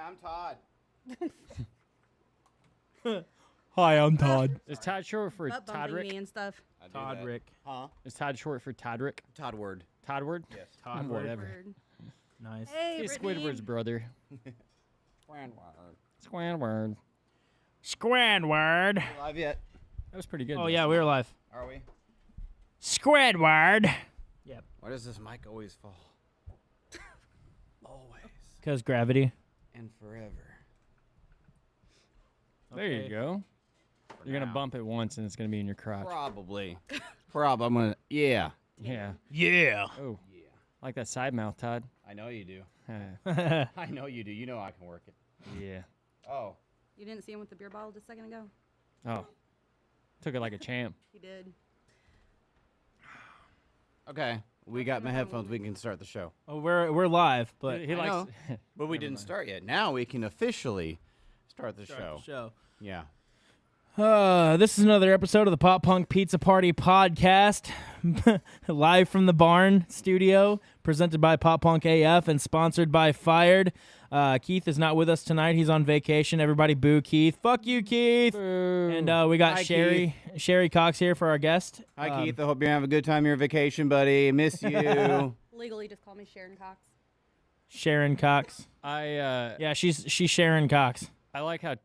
I'm Todd. Hi, I'm Todd. Is Todd short for Butt bumping Toddrick? me and stuff. I do Todd that. Rick. Huh? Is Todd short for Toddrick? Toddward. Toddward? Yes. Todd Whatever. Word. Nice. Hey, He's Brittany. Squidward's brother. Squidward. Squidward. Live yet? That was pretty good. Oh though. yeah, we were live. Are we? Squidward. Yep. Why does this mic always fall? Always. Because gravity. And forever. There you go. You're going to now. bump it once and it's going to be in your crotch. Probably. I'm gonna. Yeah. Yeah. Yeah. Oh, Yeah. like that side mouth, Todd. I know you do. Huh. I know you do. You know I can work it. Yeah. Oh. You didn't see him with the beer bottle just a second ago? Oh. Took it like a champ. He did. Okay. We got my headphones. We can start the show. Oh, we're live, but He I likes. know. But we didn't start yet. Now we can officially start the show. Yeah. This is another episode of the Pop Punk Pizza Party podcast, live from the barn studio, presented by Pop Punk AF and sponsored by Fired. Keith is not with us tonight; he's on vacation. Everybody, boo Keith! Fuck you, Keith! Boo. And we got Hi, Sherry Cox here for our guest. Hi, Keith. I hope you're having a good time. Your vacation, buddy. Miss you. Legally, just call me Sharon Cox. Sharon Cox. Yeah, she's Sharon Cox. I like how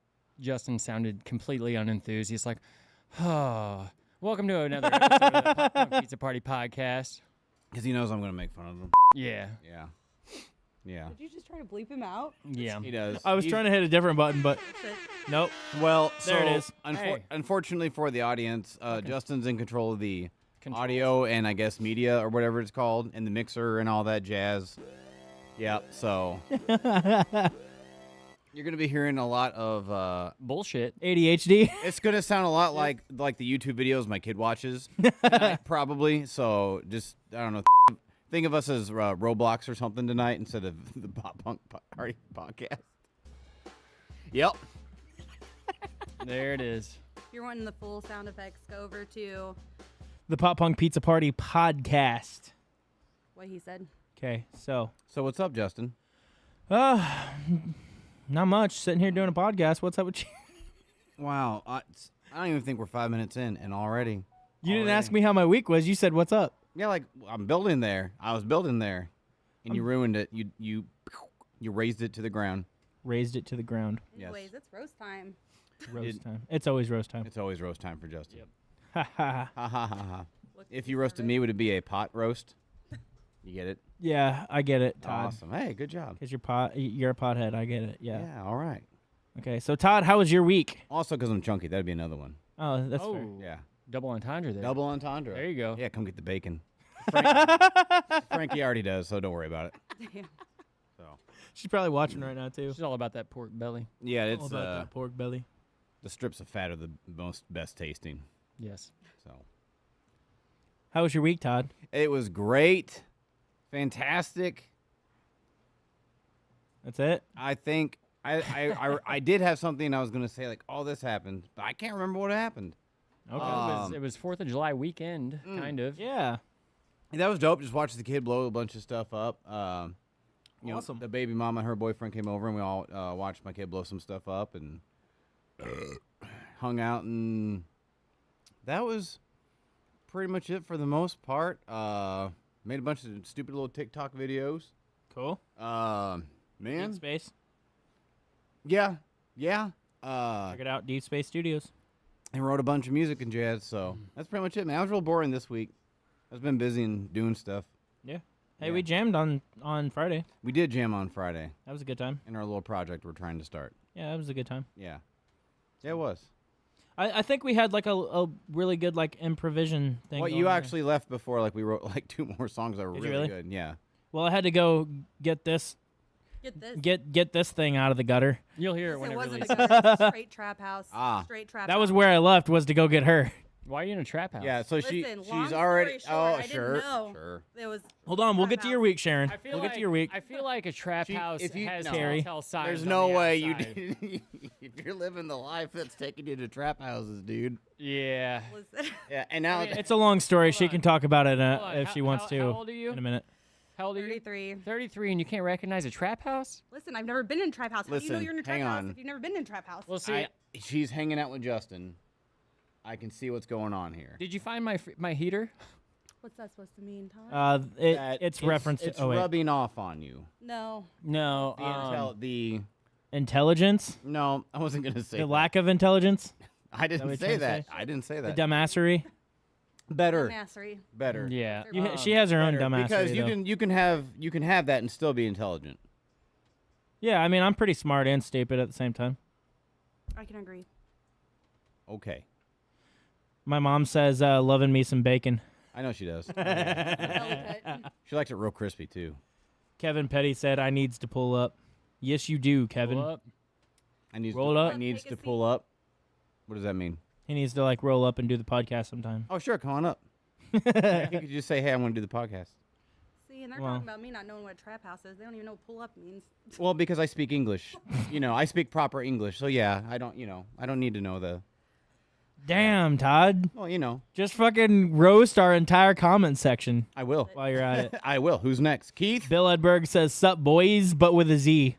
Justin sounded completely unenthused. He's like, oh, welcome to another episode of the Pop Punk Pizza Party podcast. Because he knows I'm going to make fun of him. Yeah. Yeah. Yeah. Did you just try to bleep him out? Yeah. He does. I was trying to hit a different button, but Shit. nope. Well, There it so, is. Hey. Unfortunately for the audience, Justin's in control of the Controls. audio and I guess media or whatever it's called, and the mixer and all that jazz. Yep. So you're going to be hearing a lot of. Bullshit. ADHD. It's going to sound a lot like the YouTube videos my kid watches, probably. So just I don't know. Think of us as Roblox or something tonight instead of the Pop Punk Party podcast. Yep. There it is. If you're wanting the full sound effects, go over to The Pop Punk Pizza Party podcast. what he said. Okay, so So what's up, Justin? not much. Sitting here doing a podcast. What's up with you? Wow. I don't even think we're 5 minutes in, and already. You didn't ask me how my week was. You said, "What's up?" Yeah, like I'm building there. I was building there, and you ruined it. You raised it to the ground. Raised it to the ground. Yes. Anyways, it's roast time. Roast time. It's always roast time. It's always roast time for Justin. Yep. Ha ha. Ha ha ha ha. Look If at you the roasted service. me, would it be a pot roast? You get it? Yeah, I get it, Todd. Awesome. Hey, good job. Because you're a pothead. I get it. Yeah. Yeah. All right. Okay, so Todd, how was your week? Also, because I'm chunky, that'd be another one. Oh, that's Oh, fair. Yeah. double entendre there. Double entendre. There you go. Yeah, come get the bacon. Frankie already does, so don't worry about it. Damn. So She's probably watching right now too. She's all about that pork belly. yeah, All it's about that pork belly. the strips of fat are the best tasting. Yes. So How was your week, Todd? it was great, fantastic. That's it. I think I did have something I was gonna say like, oh, this happened, but I can't remember what happened. Okay. It was 4th of July weekend, kind of. Yeah. And that was dope. Just watched the kid blow a bunch of stuff up. You know, Awesome. the baby mama and her boyfriend came over, and we all watched my kid blow some stuff up and hung out, and that was pretty much it for the most part. Made a bunch of stupid little TikTok videos. Cool. Man, Deep Space. yeah. Check it out. Deep Space Studios. And wrote a bunch of music and jazz. So that's pretty much it, man. I was real boring this week. I've been busy and doing stuff. Yeah. Hey, Yeah. we jammed on Friday. We did jam on Friday That was a good time. in our little project we're trying to start. Yeah, that was a good time. Yeah. Yeah, it was. I think we had like a really good like improvisation thing. Well, going you there. actually left before like we wrote like 2 more songs that were Did you really really? good. Yeah. Well, I had to go get this Get this. get this thing out of the gutter. You'll hear it when it it wasn't releases. a good straight trap house. Ah. Straight trap That house. was where I left, was to go get her. Why are you in a trap house? Yeah, so Listen, she's long already story short, I didn't sure. know. Sure. It was. Hold on, we'll trap get to your house. week, Sharon. I feel We'll like, get to your week. I feel like a trap She- house if you- has no. telltale signs. There's on no the way you outside. did. If you're living the life that's taking you to trap houses, dude. Yeah. Listen, Yeah, and now I mean, It's a long story. Hold She on. can talk about it Hold on, if she wants to How old are you? in a minute. How old are you? 33. 33, and you can't recognize a trap house? Listen, I've never been in trap house. How do you know Listen, you're in a trap hang house on. if you've never been in trap house? Well, see, She's hanging out with Justin. I can see what's going on here. did you find my heater? What's that supposed to mean, Todd? That It's reference to. It's Oh wait, rubbing off on you. No. No. The intelligence. no, I wasn't gonna say The that. lack of intelligence. I what didn't you're say trying to that. say? I didn't say The that. dumbassery. Better, Massery. better. Yeah. She has her own Better, dumbassery. because though. you can have that and still be intelligent. Yeah, I mean, I'm pretty smart and stupid at the same time. I can agree. Okay, My mom says, "Loving me some bacon." I know she does. Delicate. She likes it real crispy too. Kevin Petty said, "I needs to pull up." Yes, you do, Kevin. Pull up. I need Roll up. I needs Take a to pull up. What does that mean? He needs to like roll up and do the podcast sometime. Oh, sure, come on up. You could just say, "Hey, I want to do the podcast." See, and they're Well. talking about me not knowing what a trap house is. They don't even know what pull up means. Well, because I speak English. I speak proper English. So yeah, I don't need to know the. Damn, Todd. Well, Just fucking roast our entire comment section I will. while you're at it. I will. Who's next? Keith? Bill Edberg says, "Sup, boys," but with a Z.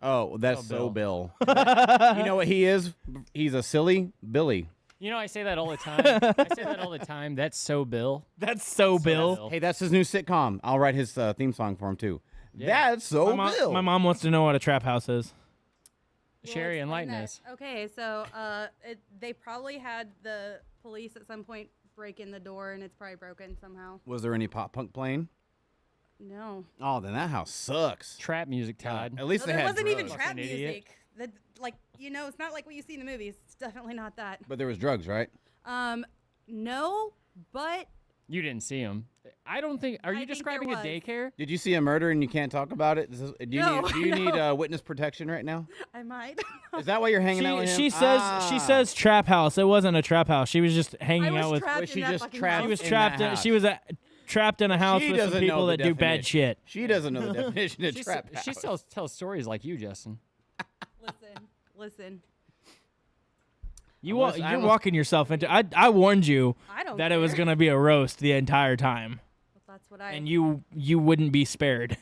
Oh, that's Oh, so Bill. You know what he is? He's a silly Billy. You know, I say that all the time. I say that all the time. That's so Bill. That's so Bill. Bill. Hey, that's his new sitcom. I'll write his theme song for him too. Yeah. That's so Bill. My mom wants to know what a trap house is. Sherry, explain enlighten that. us. Okay, so they probably had the police at some point break in the door, and it's probably broken somehow. Was there any pop punk playing? No. Oh, then that house sucks. Trap music, Todd. At least No, they there had wasn't even drugs. trap Fucking idiot. music. It's not like what you see in the movies. It's definitely not that. But there was drugs, right? No, but You didn't see him. I don't think. Are I you think there describing a was. daycare? Did you see a murder and you can't talk about it? Do you No, need witness protection right now? I might. Is that why you're hanging out with him? She says trap house. It wasn't a trap house. She was just hanging I was out with. trapped Was in she that just fucking trapped She house. was in trapped. that house. She was trapped in a house She with some doesn't know people the that do bad definition. shit. She doesn't know the definition of trap house. She tells stories like you, Justin. Listen. You Unless- you're unless- walking yourself into. I warned you I don't that it was care. gonna be a roast the entire time, That's what I. and you wouldn't be spared.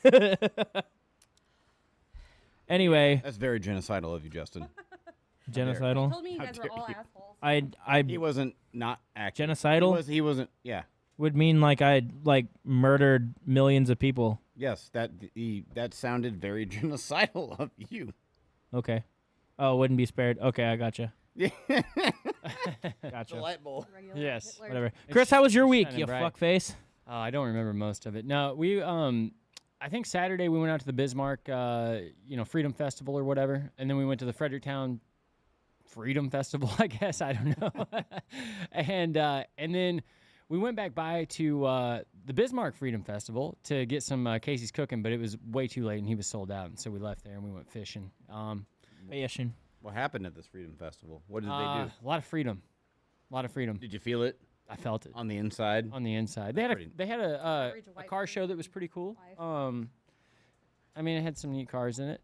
Anyway, That's very genocidal of you, Justin. You genocidal. told me you How guys were dare all you. assholes. I He wasn't not acting. genocidal He wasn't. Yeah. would mean like I murdered millions of people. Yes. That sounded very genocidal of you. Okay. Oh, wouldn't be spared. Okay, I gotcha. Yeah. Gotcha. light bulb. Regular Yes. Hitler. Whatever. Chris, how was your week? shining You bright. fuckface. I don't remember most of it. No, we I think Saturday we went out to the Bismarck, Freedom Festival or whatever, and then we went to the Fredericktown Freedom Festival. I guess I don't know, and then we went back by to the Bismarck Freedom Festival to get some Casey's Cooking, but it was way too late and he was sold out, and so we left there and we went fishing. Fishing. What happened at this Freedom Festival? What did they A do? lot of freedom, a lot of freedom. Did you feel it I felt it on the inside? on the inside. They had Pretty- a Courage of a white car person. show that was pretty cool. Life. I mean, it had some neat cars in it.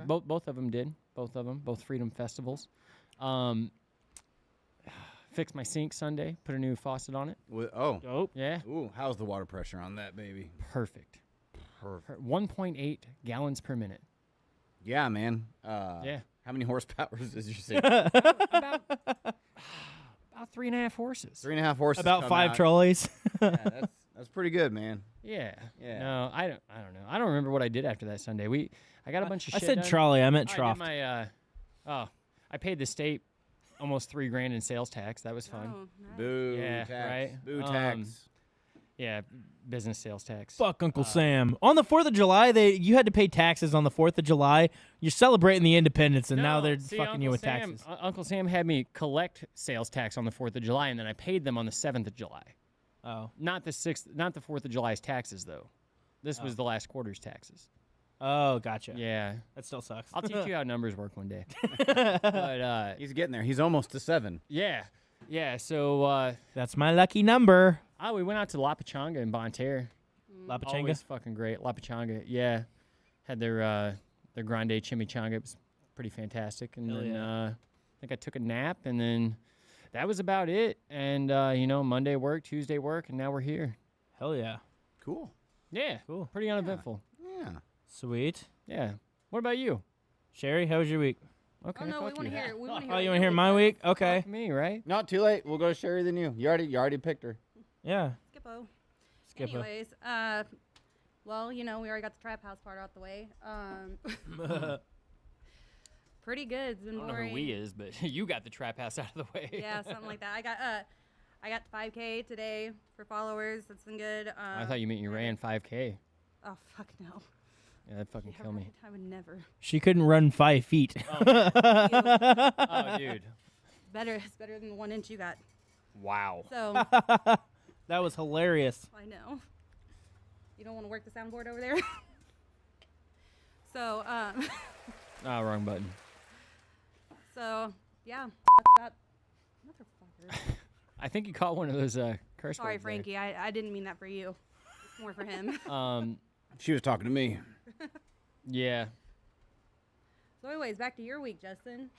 Both of them did. Both Freedom Festivals. Fixed my sink Sunday. Put a new faucet on it. Oh. Dope. Yeah, Ooh, how's the water pressure on that baby? perfect. Perfect. 1.8 gallons per minute. Yeah, man. Yeah. How many horsepower did you say? About 3.5 horses. 3.5 horses. About come 5 out. trolleys. Yeah, that's pretty good, man. Yeah. Yeah. No, I don't know. I don't remember what I did after that Sunday. I got a bunch of I shit said done. trolley. I meant I trough. did my I paid the state almost $3,000 in sales tax. That was fun. Oh, nice. Boo Yeah, tax. right? Boo Um, tax. Yeah, business sales tax. Fuck Uncle Sam. On the 4th of July, you had to pay taxes on the 4th of July. You're celebrating the independence, and now No, they're see, fucking Uncle you with Sam, taxes. Uncle Sam had me collect sales tax on the 4th of July, and then I paid them on the 7th of July. Oh. Not the 4th of July's taxes, though. This was the last quarter's taxes. Oh, gotcha. Yeah. That still sucks. I'll teach you how numbers work one day. But, He's getting there. He's almost to 7. yeah. Yeah, so That's my lucky number. we went out to La Pachanga in Bonne Terre. La Pachanga. Always fucking great. La Pachanga, yeah. Had their grande chimichanga. It was pretty fantastic. And Hell then yeah. I think I took a nap, and then that was about it. And Monday work, Tuesday work, and now we're here. Hell yeah. Cool. Yeah, Cool. pretty uneventful. Yeah. Sweet. Yeah. What about you? Sherry, how was your week? Okay. Oh no, we fuck want to you. hear it. We want to hear. Oh, what you your want to hear week my was. week? Okay. Fuck me, right? Not too late. We'll go to Sherry than you. You already picked her. Yeah. Skippo. Skippo. Anyways, well, we already got the trap house part out the way. Pretty good. It's been I don't know boring. who we is, but you got the trap house out of the way. Yeah, something like that. I got 5K today for followers. That's been good. I thought you meant you ran 5K. Oh fuck no. Yeah, that'd fucking Yeah, kill me. right. I would never. She couldn't run 5 feet. Oh, dude. It's better than the 1 inch you got. Wow. So That was hilarious. I know. You don't want to work the soundboard over there. So Oh, wrong button. so yeah. That motherfucker. I think you caught one of those curse Sorry, words there. Frankie. I didn't mean that for you. It's more for him. She was talking to me. Yeah. So anyways, back to your week, Justin.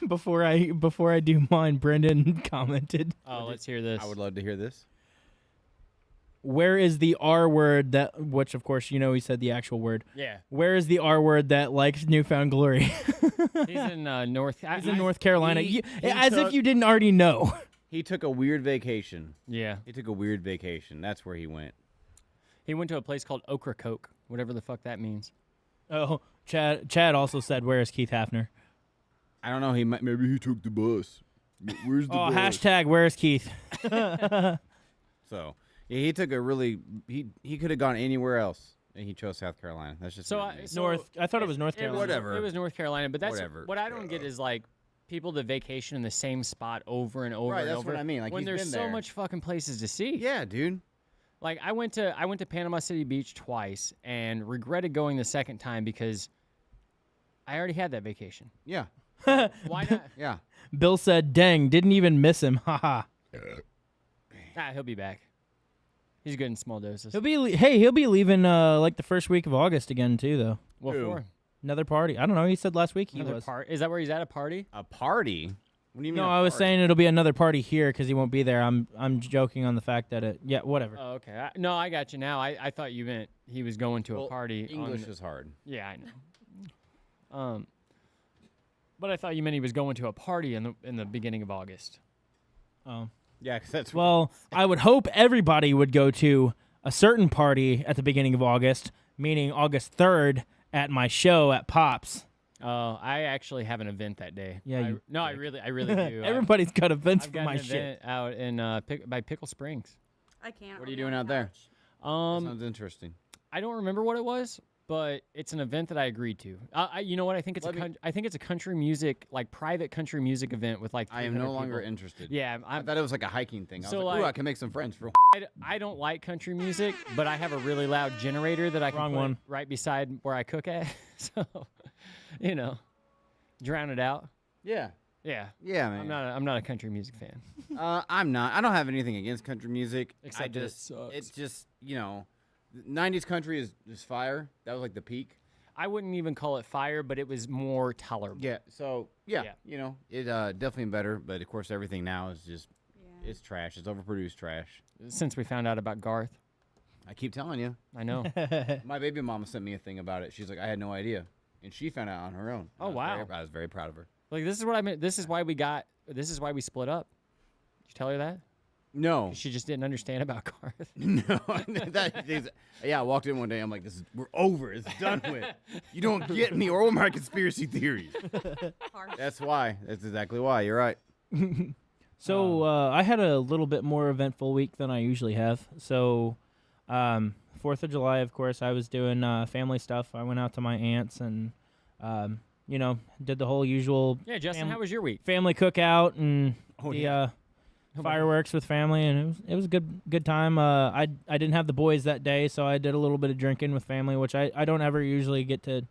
Before I do mine, Brendan commented, Oh, let's hear this. I would love to hear this. "Where is the R word that?" Which, of course, he said the actual word. Yeah. Where is the R word that likes Newfound Glory? He's in North. He's in North Carolina. he As if took- you didn't already know. He took a weird vacation. Yeah. He took a weird vacation. That's where he went. He went to a place called Ocracoke, whatever the fuck that means. Oh, Chad also said, "Where is Keith Hafner?" I don't know. Maybe he took the bus. Where's the Oh, bus? hashtag Where is Keith? So yeah, he took a really he could have gone anywhere else, and he chose South Carolina. That's just So, weird to me. North. I thought it was North It Carolina. Whatever. It was North Carolina, but that's Whatever. what I don't get is like people that vacation in the same spot over and over Right, and that's over. what I mean, like, when he's there's been so there. much fucking places to see. Yeah, dude. Like I went to Panama City Beach twice and regretted going the second time because I already had that vacation. Yeah, Why not? yeah. Bill said, "Dang, didn't even miss him." Haha. He'll be back. He's good in small doses. He'll be leaving like the first week of August again too, though. What Who? for? Another party. I don't know. He said last week he Another was. Is that where he's at a party? A party? What do you mean? No, a I was party? saying it'll be another party here because he won't be there. I'm joking on the fact that it. Yeah, whatever. Oh, okay. No, I got you now. I thought you meant he was going to Well, a party. English is hard. Yeah, I know. But I thought you meant he was going to a party in the beginning of August. Oh. Yeah, because that's Well, I would hope everybody would go to a certain party at the beginning of August, meaning August 3rd at my show at Pops. Oh, I actually have an event that day. Yeah, you I really do. Everybody's got events I've for got my an shit. event out in by Pickle Springs. I can't. What are I'll you be doing on out the there? couch. sounds interesting. I don't remember what it was, but it's an event that I agreed to. You know what? I think it's I think it's a country music, like private country music event with like. I am 300 no longer people. interested. Yeah, I thought it was like a hiking thing. I So, was like, ooh, like- I can make some friends for. I don't like country music, but I have a really loud generator that I can Wrong put one. right beside where I cook at. So, drown it out. Yeah, Yeah. yeah, man. I'm not a country music fan. I'm not. I don't have anything against country music. Except that it just, sucks. it's just 90s country is fire. That was like the peak. I wouldn't even call it fire, but it was more tolerable. Yeah. So yeah, Yeah. it definitely better. But of course, everything now is just Yeah. it's trash. It's overproduced trash. Since we found out about Garth, I keep telling you. I know. My baby mama sent me a thing about it. She's like, I had no idea, and she found out on her own. Oh, wow. I was very proud of her. Like this is what I meant. This is why we split up. Did you tell her that? No, She just didn't understand about Garth. no. I walked in one day. I'm like, we're over. It's done with. You don't get me or all my conspiracy theories. Harsh. That's why. That's exactly why. You're right. So I had a little bit more eventful week than I usually have. So 4th of July, of course, I was doing family stuff. I went out to my aunt's and, did the whole usual Yeah, Justin, Fam- how was your week? family cookout and Oh, the yeah. fireworks with family, and it was a good time. I didn't have the boys that day, so I did a little bit of drinking with family, which I don't ever usually get to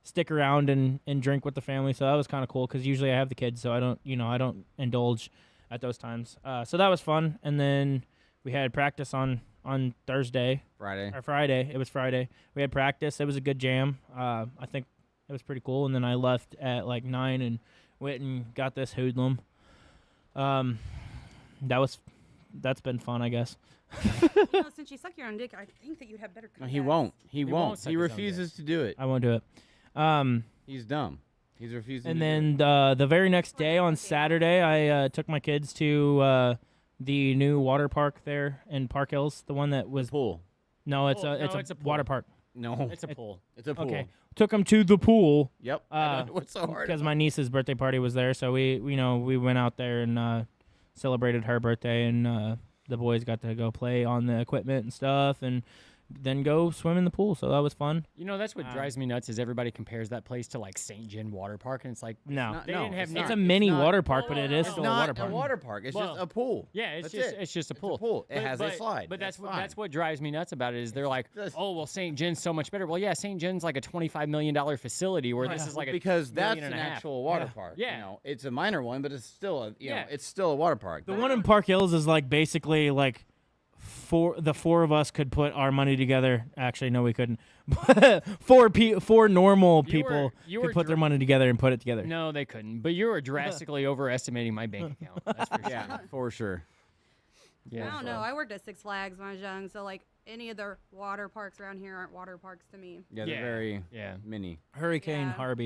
stick around and drink with the family. So that was kind of cool because usually I have the kids, so I don't indulge at those times. So that was fun, and then we had practice on Thursday Friday. or Friday. It was Friday. We had practice. It was a good jam. I think it was pretty cool. And then I left at like 9 and went and got this hoodlum. That's been fun, I guess. Since you suck your own dick, I think that you'd have better. No, he contacts. won't. He won't won't. suck He his own refuses to do it. I won't do it. He's dumb. He's refusing. And to do then it. the very next day on Saturday, I took my kids to the new water park there in Park Hills, the one that was pool. no, it's Pool. a No, it's a pool. water park. No, It's a pool. it's a pool. Okay, took them to the pool Yep. I don't know what's so hard? because my niece's birthday party was there, so we went out there and celebrated her birthday, and the boys got to go play on the equipment and stuff, and then go swim in the pool. So that was fun. You know, that's what drives me nuts is everybody compares that place to like St. John Water Park, and it's like, No, not- they no, didn't have it's names. it's a not. mini not- water park, but it is It's still It's a not water park. a water park. It's Well, just a pool. yeah, it's That's just it. it's just a It's pool. pool. It has a but, slide. But That's that's fine. what drives me nuts about it is they're like, That's- oh well, St. John's so much better. Well, yeah, St. John's like a $25 million facility where this is like a because that's million an and a half. actual water park. Yeah. You know, it's a minor one, but it's still a Yeah. it's still a water park. The one in Park Hills is like basically like the four of us could put our money together. Actually, no, we couldn't. Four normal people you could were put their dr- money together and put it together. No, they couldn't. But you were drastically overestimating my bank account. That's for sure. Yeah, for sure. Yeah. I don't know. I worked at Six Flags when I was young, so like any of the water parks around here aren't water parks to me. Yeah, they're Yeah. very Yeah. mini. Hurricane Yeah. Harbor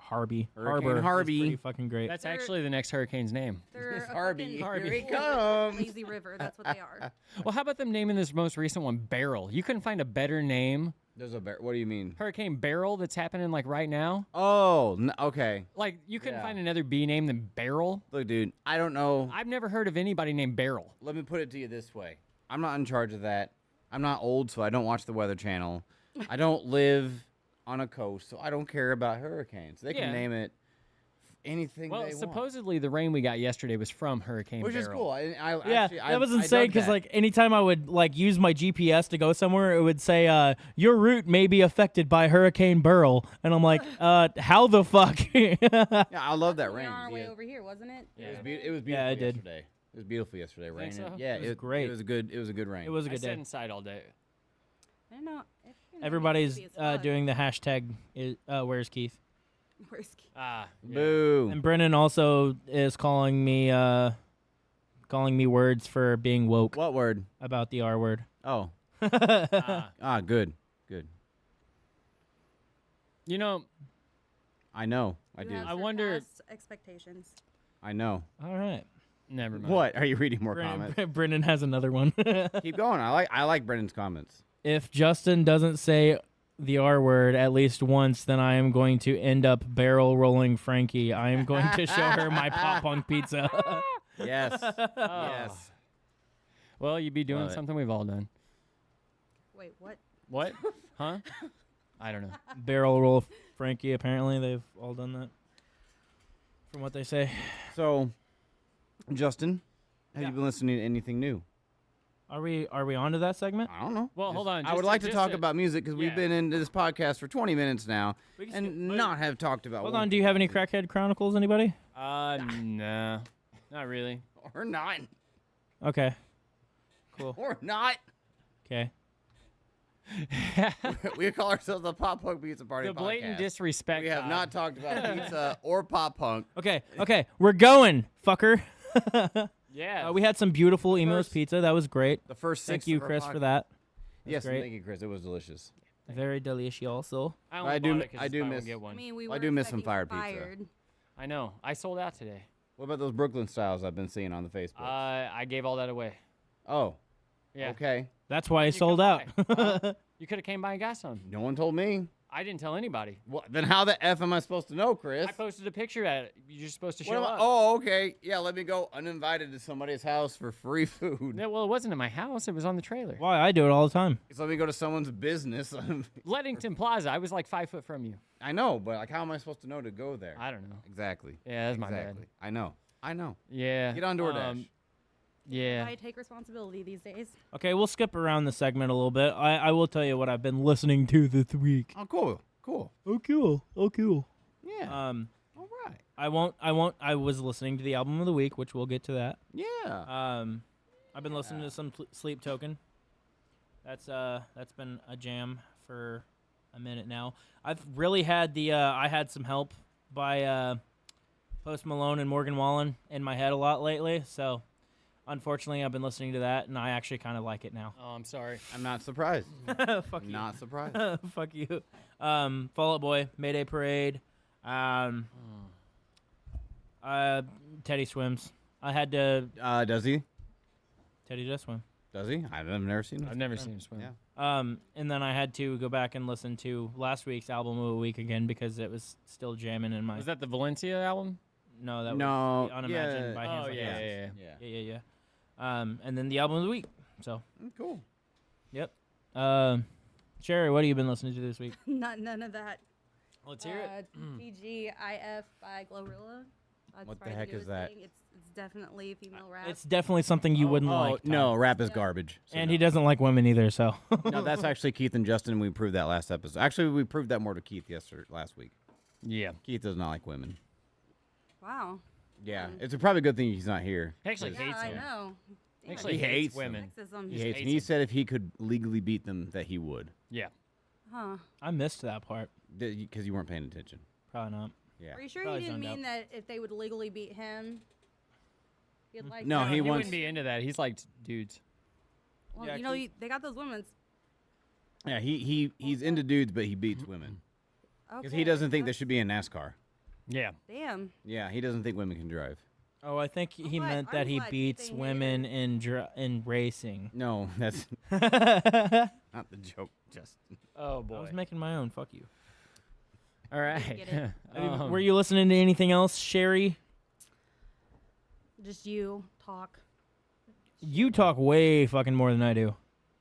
Hurricane Harbor is Harvey. pretty fucking great. That's They're- actually the next hurricane's name. They're a Harvey. fucking Here he full comes. lazy river. That's what they are. Well, how about them naming this most recent one Beryl? You couldn't find a better name. There's a bear. What do you mean? Hurricane Beryl that's happening like right now. Oh, okay. Like you couldn't Yeah. find another B name than Beryl. Look, dude. I don't know. I've never heard of anybody named Beryl. Let me put it to you this way. I'm not in charge of that. I'm not old, so I don't watch the Weather Channel. I don't live on a coast, so I don't care about hurricanes. They Yeah. can name it anything Well, they want. supposedly the rain we got yesterday was from Hurricane Which is Beryl. cool. Yeah, Actually, that was I insane dug because that. like anytime I would like use my GPS to go somewhere, it would say your route may be affected by Hurricane Beryl, and I'm like, how the fuck? Yeah, I love that We rain. were on our way Yeah. over here, wasn't it? Yeah. It was beautiful Yeah, it did. yesterday. It was beautiful yesterday. Rain. so? Yeah, It was great. It was a good. It was a good rain. It was a I good sat day. inside all day. I don't know. Everybody's doing the hashtag where's Keith? Where's Keith? Ah, yeah. Boo. And Brennan also is calling me words for being woke What word? about the R word. Oh. Ah. Good. Good. You know, I know. I You do. have I wonder- surpassed expectations. I know. All right. never mind. What? Are you reading more comments? Brennan has another one. Keep going. I like Brendan's comments. If Justin doesn't say the R word at least once, then I am going to end up barrel rolling Frankie. I am going to show her my pop punk pizza. Yes. Oh. Yes. Well, you'd be doing Love it. something we've all done. Wait, what? What? Huh? I don't know. Barrel roll Frankie. Apparently, they've all done that. From what they say. So, Justin, have Yeah. you been listening to anything new? Are we on to that segment? I don't know. Well, hold on. I would just like to just talk about music because yeah. we've been into this podcast for 20 minutes now We can and skip- not have talked about. Hold one on. Do you thing have any about Crackhead Chronicles? Anybody? Nah, not really. music. Or not. Okay. Cool. Or not. Okay. We call ourselves the Pop Punk Pizza Party The blatant Podcast. disrespect. We have not talked about pizza or pop punk. Okay. We're going, fucker. Yeah. We had some beautiful Emos First- pizza. That was great. The first Thank six you, of our Chris, pod- for that. Yes, great. thank you, Chris. It was delicious. Very delicious. Also. I, only I do- bought it 'cause I it's do buy one, miss- get I one. mean, we I were do miss some expecting fire pizza. fired. I know. I sold out today. What about those Brooklyn styles I've been seeing on the Facebook? I gave all that away. Oh, Yeah. okay. That's why I You sold come out. by. Well, you could have came by and got some. No one told me. I didn't tell anybody. Well, then how the F am I supposed to know, Chris? I posted a picture at it. You're just supposed to What show am I- up. Oh, okay. Yeah, let me go uninvited to somebody's house for free food. Yeah, well, it wasn't in my house. It was on the trailer. Why? I do it all the time. So let me go to someone's business. Lettington Plaza. I was like 5 foot from you. I know, but like, how am I supposed to know to go there? I don't know. Exactly. Yeah, that's my Exactly. bad. I know. Yeah. Get on DoorDash. Yeah. I take responsibility these days. Okay, we'll skip around the segment a little bit. I will tell you what I've been listening to this week. Oh, cool. Cool. Oh, cool. Oh, cool. Yeah. All right. I won't. I was listening to the album of the week, which we'll get to that. Yeah. I've been listening to some Sleep Token. That's been a jam for a minute now. I've really had I had some help by Post Malone and Morgan Wallen in my head a lot lately, so Unfortunately, I've been listening to that, and I actually kind of like it now. Oh, I'm sorry. I'm not surprised. Fuck you. Not surprised. Fuck you. Fall Out Boy, Mayday Parade. Teddy swims. I had to. Does he? Teddy does swim. Does he? I've never seen I've him. never seen him swim. Yeah. And then I had to go back and listen to last week's album of the week again because it was still jamming in my. Was that the Valencia album? No, that No, was the Unimagined yeah. by Oh, Hands Like yeah, Asses. yeah. Yeah. And then the album of the week. So, Cool. yep. Sherry, what have you been listening to this week? None of that. Let's hear it. TGIF by Glorilla. That's What the probably heck the is newest that? thing. It's definitely female rap. It's definitely something you wouldn't like. Tom. no, rap is Yeah. garbage. so And no. he doesn't like women either, so. No, that's actually Keith and Justin. We proved that last episode. Actually, we proved that more to Keith last week. Yeah. Keith does not like women. Wow. Yeah, it's a probably good thing he's not here. He actually Yeah, hates I them. know. Damn. Actually He hates women. Sexism. He Just hates, and hates he them. said if he could legally beat them, that he would. Yeah. Huh. I missed that part. Because you weren't paying attention. Probably not. Yeah. Are you sure Probably he didn't zoned mean that if they would legally beat him, he'd like? No, that? he he wants- wouldn't be into that. He's like dudes. Well, Yeah, you know, 'cause- they got those women's. Yeah, he's into dudes, but he beats women. Because he doesn't think they should be in NASCAR. Yeah. Damn. Yeah, he doesn't think women can drive. Oh, I think he glad- meant I'm that he glad beats they made women in racing. No, that's I not the joke, Justin. Oh boy. was making my own. Fuck you. All right. get it. Um, Were you listening to anything else, Sherry? Just you talk. You talk way fucking more than I do.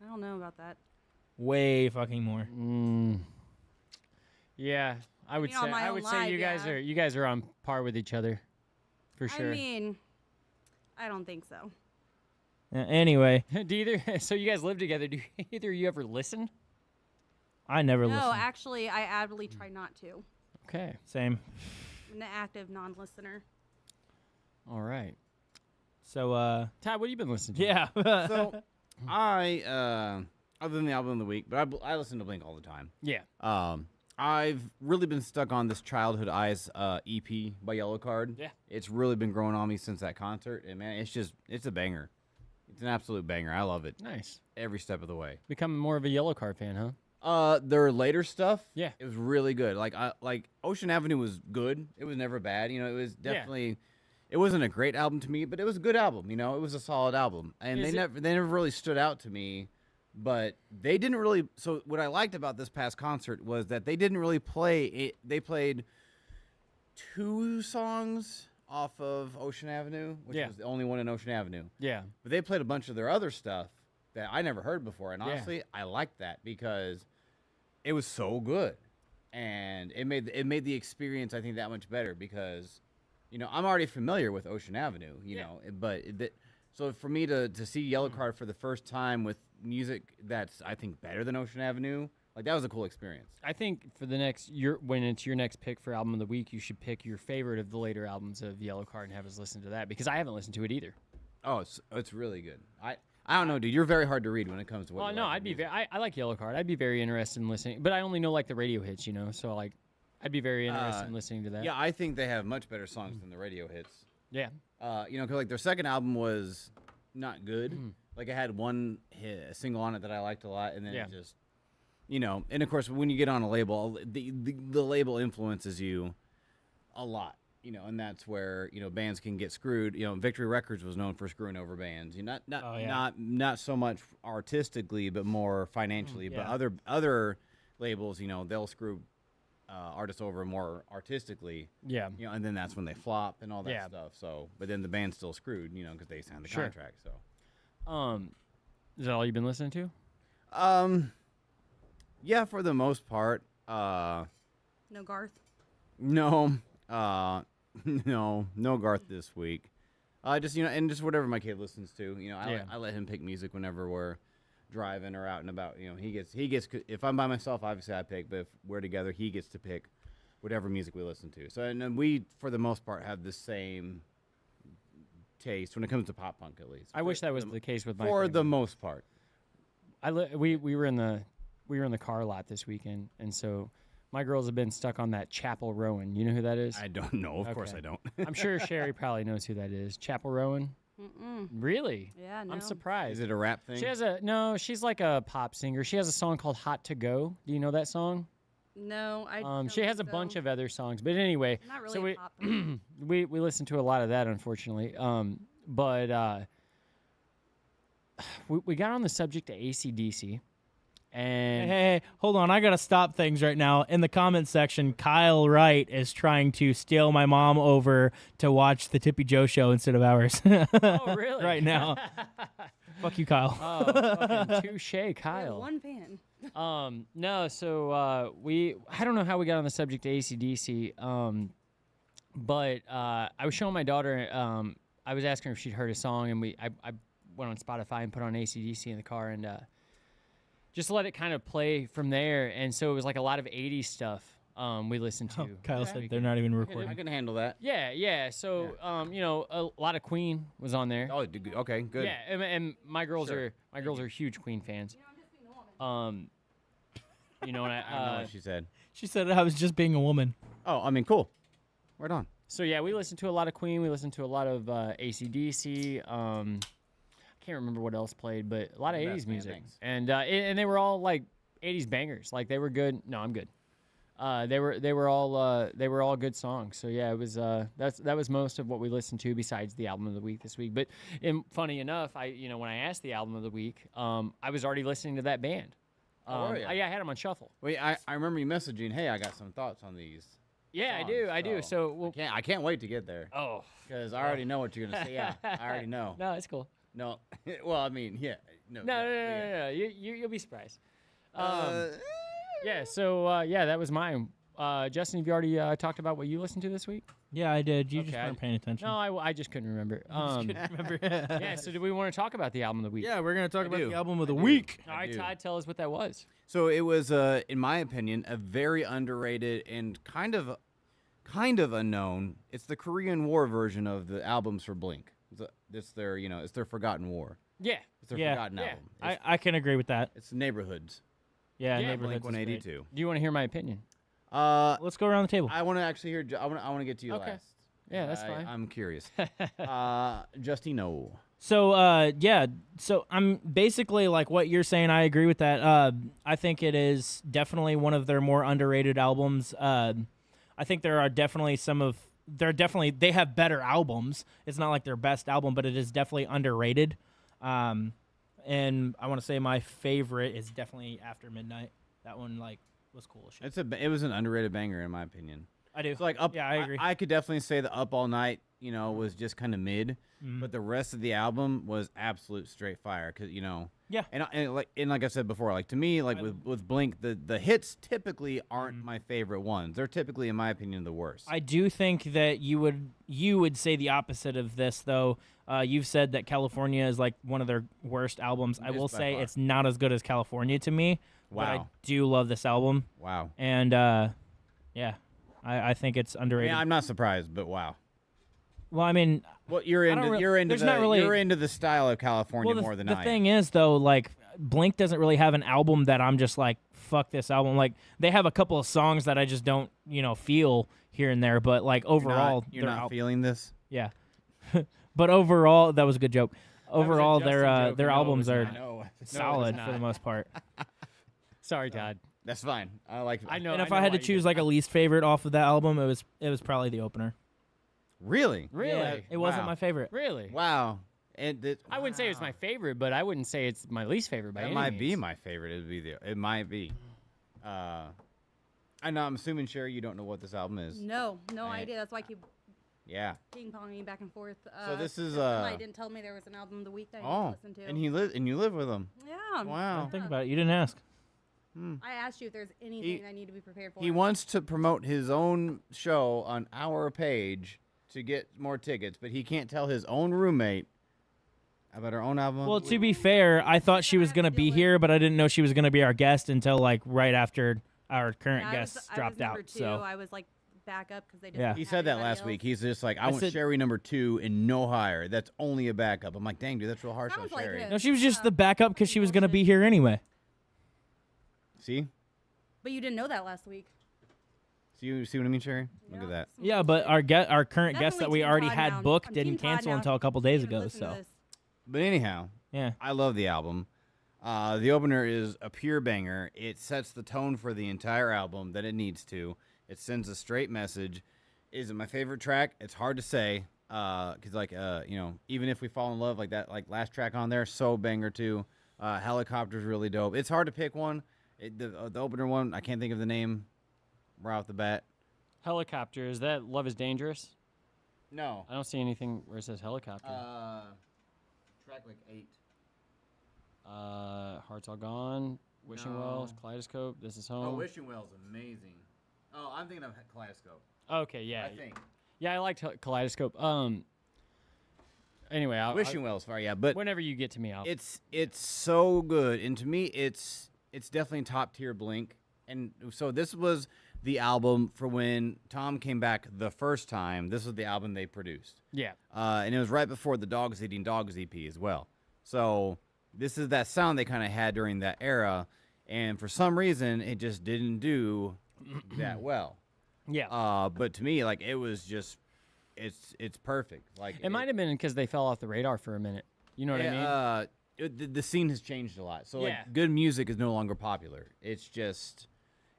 I don't know about that. Way fucking more. Yeah, I would mean, on say my I own would say live, you yeah. guys are on par with each other, for sure. I mean, I don't think so. Anyway, Do either? So you guys live together? Do either of you ever listen? I never No, listen. actually, I actively try not to. Okay. Same. I'm an active non-listener. All right. So, Todd, what have you been listening to? yeah. So, other than the album of the week, but I listen to Blink all the time. Yeah. I've really been stuck on this Childhood Eyes EP by Yellow Card. Yeah. It's really been growing on me since that concert, and man, it's a banger. It's an absolute banger. I love it Nice. every step of the way. Becoming more of a Yellow Card fan, huh? Their later stuff, Yeah. it was really good. Like Ocean Avenue was good. It was never bad. You know, it was Yeah. definitely. It wasn't a great album to me, but it was a good album. You know, it was a solid album, and Is they it- never really stood out to me. But they didn't really. So what I liked about this past concert was that they didn't really play it. They played 2 songs off of Ocean Avenue, which Yeah. was the only one in Ocean Avenue. Yeah. But they played a bunch of their other stuff that I never heard before, and Yeah. honestly, I liked that because it was so good, and it made the experience, I think, that much better because, you know, I'm already familiar with Ocean Avenue, you Yeah. know, but so for me to see Yellow Card for the first time with music that's, I think, better than Ocean Avenue, like that was a cool experience. I think for the next when it's your next pick for album of the week, you should pick your favorite of the later albums of Yellow Card and have us listen to that because I haven't listened to it either. Oh, it's really good. I don't know, dude. You're very hard to read when it comes to what. Well, you no, like in I'd be music. I like Yellow Card. I'd be very interested in listening, but I only know like the radio hits, you know. So like, I'd be very interested in listening to that. Yeah, I think they have much better songs than the radio hits. Yeah. You know, 'cause like their second album was not good. Mm. Like it had one single on it that I liked a lot, and then Yeah. it just, you know, and of course when you get on a label, the label influences you a lot. You know, and that's where, you know, bands can get screwed. You know, Victory Records was known for screwing over bands. You know, Oh, yeah. not so much artistically, but more financially. But yeah. other labels, you know, they'll screw artists over more artistically. Yeah. You know, and then that's when they flop and all that Yeah. stuff. So, but then the band's still screwed, you know, because they signed the Sure. contract. So, Is that all you've been listening to? yeah, for the most part, No Garth. no, no Garth this week. Just, you know, and just whatever my kid listens to. You know, Yeah. I let him pick music whenever we're driving or out and about. You know, he gets. If I'm by myself, obviously I pick, but if we're together, he gets to pick whatever music we listen to. So, and then we, for the most part, have the same taste when it comes to pop punk, at least. I wish that was the case with my For the family. most part. we were in the car lot this weekend, and so my girls have been stuck on that Chapel Rowan. You know who that is? I don't know. Of course Okay. I don't. I'm sure Sherry probably knows who that is. Chapel Rowan. Really? Yeah, no. I'm surprised. Is it a rap thing? She has she's like a pop singer. She has a song called Hot to Go. Do you know that song? No, I don't She has a think bunch so. of other songs. But anyway, Not really so a pop person. we listen to a lot of that, unfortunately. But we got on the subject of AC/DC. And Hey, hold on. I got to stop things right now. In the comments section, Kyle Wright is trying to steal my mom over to watch the Tippy Joe show instead of ours. oh, really? Right now. Fuck you, Kyle. Oh, fucking touche, We have Kyle. one fan. No, so I don't know how we got on the subject of AC/DC, but I was showing my daughter, I was asking her if she'd heard a song, and I went on Spotify and put on AC/DC in the car, and just let it kind of play from there. And so it was like a lot of 80s stuff we listened to. Kyle said they're not even I recording. can handle that. Yeah. So a lot of Queen was on there. Oh, okay, good. Yeah, and my girls Sure. are huge Queen fans. And I don't know what she said. She said I was just being a woman. Oh, I mean, cool. Right on. so yeah, we listened to a lot of Queen. We listened to a lot of AC/DC. I can't remember what else played, but a lot of Best, 80s man, music, thanks. and they were all like 80s bangers. Like they were good. No, I'm good. They were all good songs. So yeah, it was that was most of what we listened to besides the album of the week this week. But funny enough, when I asked the album of the week, I was already listening to that band. Oh, were ya? I had them on shuffle. Wait, I remember you messaging. Hey, I got some thoughts on these. Yeah, songs, I do. So I can't wait to get there oh because I already know what you're gonna say. Yeah, I already know. no, it's cool. No, well, I mean, yeah, no, No. You'll be surprised. Uh, Yeah. So that was mine. Justin, have you already talked about what you listened to this week? Yeah, I did. You just Okay. weren't paying attention. No, I just couldn't remember. Remember? Yeah. So do we want to talk about the album of the week? Yeah, we're going to talk about do. the album of the I do. week. All right, do. Todd, tell us what that was. So it was, in my opinion, a very underrated and kind of unknown. It's the Korean War version of the albums for Blink. It's their Forgotten War. Yeah. It's their Yeah. Forgotten Yeah. album. It's, I can agree with that. it's Neighborhoods. Yeah, Yeah, Neighborhoods Blink is great. 182. Do you want to hear my opinion? Let's go around the table. I want to actually hear. I want to get to you Okay. last. Yeah, that's fine. I'm curious. Justino. So so I'm basically like what you're saying. I agree with that. I think it is definitely one of their more underrated albums. I think there are definitely they have better albums. It's not like their best album, but it is definitely underrated. And I want to say my favorite is definitely After Midnight. That one was cool as shit. It was an underrated banger in my opinion. I do. So like up. Yeah, I agree. I could definitely say the Up All Night. Was just kind of mid, but the rest of the album was absolute straight fire. Cause Yeah. and like I said before, like to me, like with Blink, the hits typically aren't my favorite ones. They're typically, in my opinion, the worst. I do think that you would say the opposite of this, though. You've said that California is like one of their worst albums. I It is will by say far. it's not as good as California to me. But I Wow. do love this album, Wow. and yeah, I think it's I underrated. mean, I'm not surprised, but wow. Well, I mean, Well, you're I don't into re- you're into there's the not really- you're into the style of California well, more than the I thing am. is, though, like Blink doesn't really have an album that I'm just like, fuck this album. Like they have a couple of songs that I just don't, feel here and there. But like overall, you're not feeling this. yeah. But overall, that was a good joke. was a Overall, Justin joke. their No, it albums was are not. No, solid not. for the most part. Sorry, Todd. that's fine. I like. I know. And if know I had why to you choose did like a least favorite off of that album, it was probably the opener. Really, that. Really, Yeah, it wasn't Wow. my favorite. really. wow. And I wouldn't say it's my favorite, but I wouldn't say it's my least favorite by That any might be means. my favorite. It might be. I know. I'm assuming Sherry, you don't know what this album is. No Right. idea. That's why I keep Yeah. ping-ponging back and forth. So this is Somebody didn't tell me there was an album of the week that I need to Oh, listen to. and you live with him. Yeah. Wow. Think about it. You didn't ask. I asked you if there's anything I need to be prepared for. He wants to promote his own show on our page to get more tickets, but he can't tell his own roommate about our own album. Well, to be fair, I thought she was gonna be here, but I didn't know she was gonna be our guest until like right after our current Yeah, guest I was dropped number out. two. So I was like back up because they didn't. Yeah. have he said that anybody last else. week. He's just like, I, I want said- Sherry number 2 and no higher. That's only a backup. I'm like, dang, dude, that's real harsh on Sounds like Sherry. it. no, she was just Yeah. the backup because she was gonna be Bullshit. here anyway. See? But you didn't know that last week. See what I mean, Sherry? Look at that. Yeah, but our current guest that we already had booked didn't cancel until a couple days ago. So But anyhow, yeah, I love the album. The opener is a pure banger. It sets the tone for the entire album that it needs to. It sends a straight message. Is it my favorite track? It's hard to say. Cause even if we fall in love, like that, like last track on there, so banger too. Helicopter's really dope. It's hard to pick one. The opener one, I can't think of the name right off the bat. Helicopter, is that Love is Dangerous? No. I don't see anything where it says helicopter. Track like 8. Hearts All Gone, Wishing No. Wells, Kaleidoscope, This Is Home. Oh, Wishing Well's amazing. Oh, I'm thinking of Kaleidoscope. Okay, yeah. I think. Yeah, I liked Kaleidoscope. Anyway, Wishing Well's far, yeah, but whenever you get to me, I'll. it's so good, and to me, it's definitely top tier Blink. And so this was the album for when Tom came back the first time. This was the album they produced, Yeah. and it was right before the Dogs Eating Dogs EP as well. So this is that sound they kind of had during that era, and for some reason, it just didn't do that well. Yeah. But to me, like it was just, it's perfect. Like it might have been because they fell off the radar for a minute. You know what I mean? The scene has changed a lot. So Yeah. like good music is no longer popular. It's just,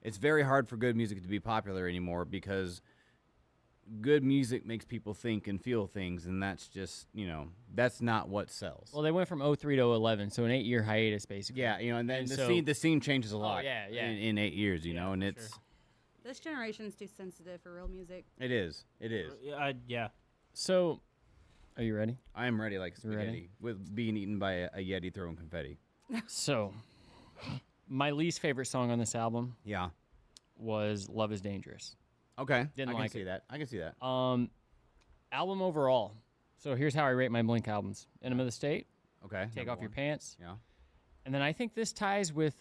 it's very hard for good music to be popular anymore because good music makes people think and feel things, and that's just, that's not what sells. Well, they went from 03 to 11, so an 8-year hiatus, basically. Yeah, and then And the so- scene changes a lot. yeah, yeah. In 8 years, and for it's sure. This generation's too sensitive for real music. it is. yeah. So, are you ready? I am ready like You ready? spaghetti with being eaten by a yeti throwing confetti. So, my least favorite song on this album Yeah. was Love is Dangerous. Okay. Didn't I can like see it. that. I can see that. Album overall. So, here's how I rate my Blink albums: Enema of the State, Okay. Take number Off Your one. Pants, Yeah. and then I think this ties with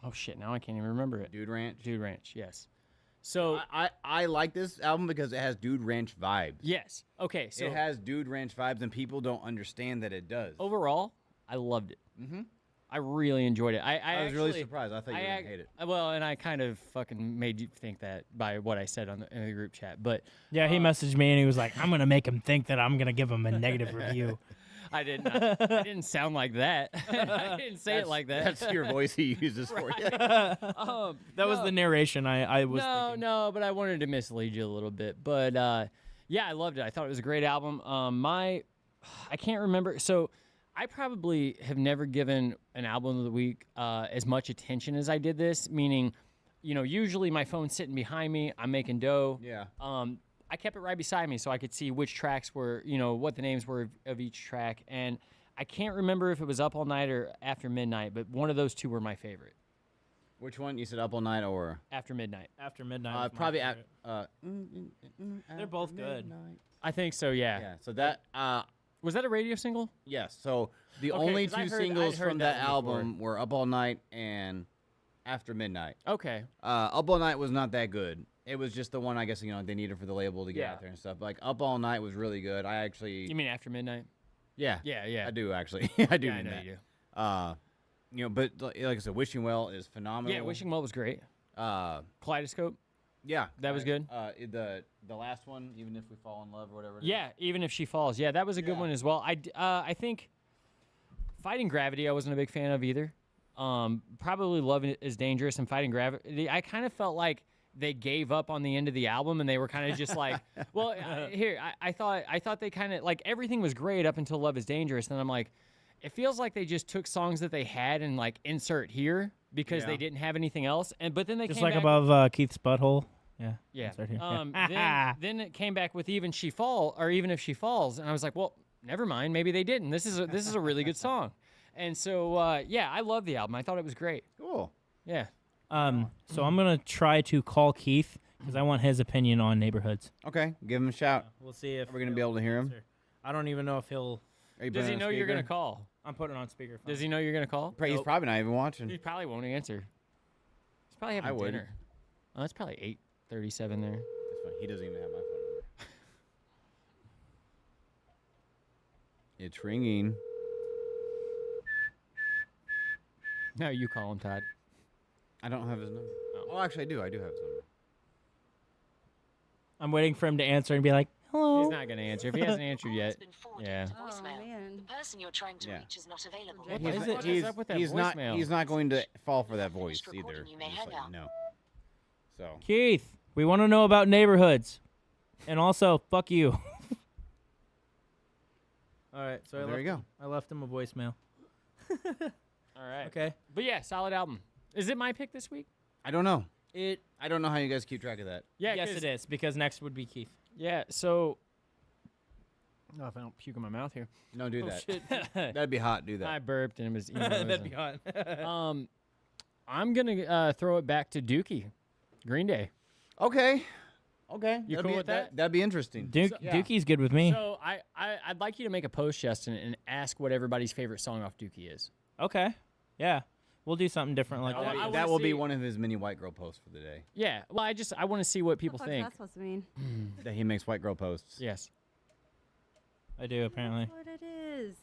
oh shit, now I can't even remember it. Dude Ranch. Dude Ranch, yes. So, I like this album because it has Dude Ranch vibes. yes. Okay, so it has Dude Ranch vibes, and people don't understand that it does. overall, I loved it. Mhm. I really enjoyed it. I was really actually- surprised. I thought you were gonna hate it. Well, and I kind of fucking made you think that by what I said in the group chat, but Yeah, he messaged me and he was like, "I'm gonna make him think that I'm gonna give him a negative review." I didn't sound like that. I didn't say it like that. That's your voice he uses for you. That was the narration I was thinking. No, but I wanted to mislead you a little bit. But yeah, I loved it. I thought it was a great album. I can't remember. So I probably have never given an album of the week as much attention as I did this. Meaning, usually my phone's sitting behind me. I'm making dough. Yeah. I kept it right beside me so I could see which tracks were, what the names were of each track. And I can't remember if it was Up All Night or After Midnight, but one of those two were my favorite. Which one? You said Up All Night or? After Midnight. After midnight. was my Probably favorite. They're both good. I think so, yeah. Yeah. So that. Was that a radio single? Yes. So the Okay, only 'cause I two heard- singles I'd heard from that that one before. album were Up All Night and After Midnight. Okay. Up All Night was not that good. It was just the one I guess they needed for the label to get Yeah. out there and stuff. Like Up All Night was really good. I actually. You mean After Midnight? Yeah. Yeah. I do actually. I do Yeah, I mean know that. you do. But like I said, Wishing Well is phenomenal. Yeah, Wishing Well was great. Uh, Kaleidoscope. yeah, That was good. The last one, Even If We Fall in Love or whatever. it is. Yeah, Even If She Falls. Yeah, that was a good Yeah. one as well. I think Fighting Gravity I wasn't a big fan of either. Probably Love is Dangerous and Fighting Gravity. I kind of felt like they gave up on the end of the album and they were kind of just like, well, I thought they kind of like everything was great up until Love is Dangerous. And I'm like, it feels like they just took songs that they had and like insert here because Yeah. they didn't have anything else. But then they Just came like back above Keith's butthole. Yeah. Yeah. It's right here. Then it came back with Even If She Falls, and I was like, well, never mind. Maybe they didn't. This is a really good song. And so yeah, I love the album. I thought it was great. Cool. Yeah. So I'm gonna try to call Keith because I want his opinion on neighborhoods. Okay, give him a shout. We'll see if Are we gonna be able to hear him? I don't don't even know if he'll. Are you Does putting he it on know you're gonna speaker? call? I'm putting it on speakerphone. Does he know you're gonna call? He's probably not even watching. He probably won't answer. He's probably having I would. dinner. Oh, it's probably 8:37 there. That's fine. He doesn't even have my phone number. It's ringing. No, you call him, Todd. I don't have his number. Oh, actually, I do. I do have his number. I'm waiting for him to answer and be like, hello. He's not gonna answer if he hasn't answered Call yet. has been forwarded Yeah. to Oh, voicemail. man. The person you're trying to Yeah. reach is not available. What the He's, fuck is he's, up with that he's not. voicemail? He's not going to fall for that voice Finished either. recording, you may Just hang let you up. know. So Keith, we want to know about neighborhoods. And also, fuck you. All right, so Well, there you go. I left him a voicemail. All right. Okay. But yeah, solid album. Is it my pick this week? I don't know. It I don't know how you guys keep track of that. Yeah. yes, 'cause- it is because next would be Keith. Yeah. So. Oh, if I don't puke in my mouth here. No, do Oh that. shit. That'd be hot. Do that. I burped and it was. That'd be hot. I'm gonna throw it back to Dookie, Green Day. Okay. Okay. You That'd cool be, with that? That'd be interesting. Yeah. Dookie's good with me. So I'd like you to make a post, Justin, and ask what everybody's favorite song off Dookie is. Okay. Yeah. We'll do something different like I that. wanna That will be see- one of his mini white girl posts for the day. Yeah. Well, I want to see what people What the think. fuck's that supposed to mean? That he makes white girl posts. Yes. I do apparently. That's what it is.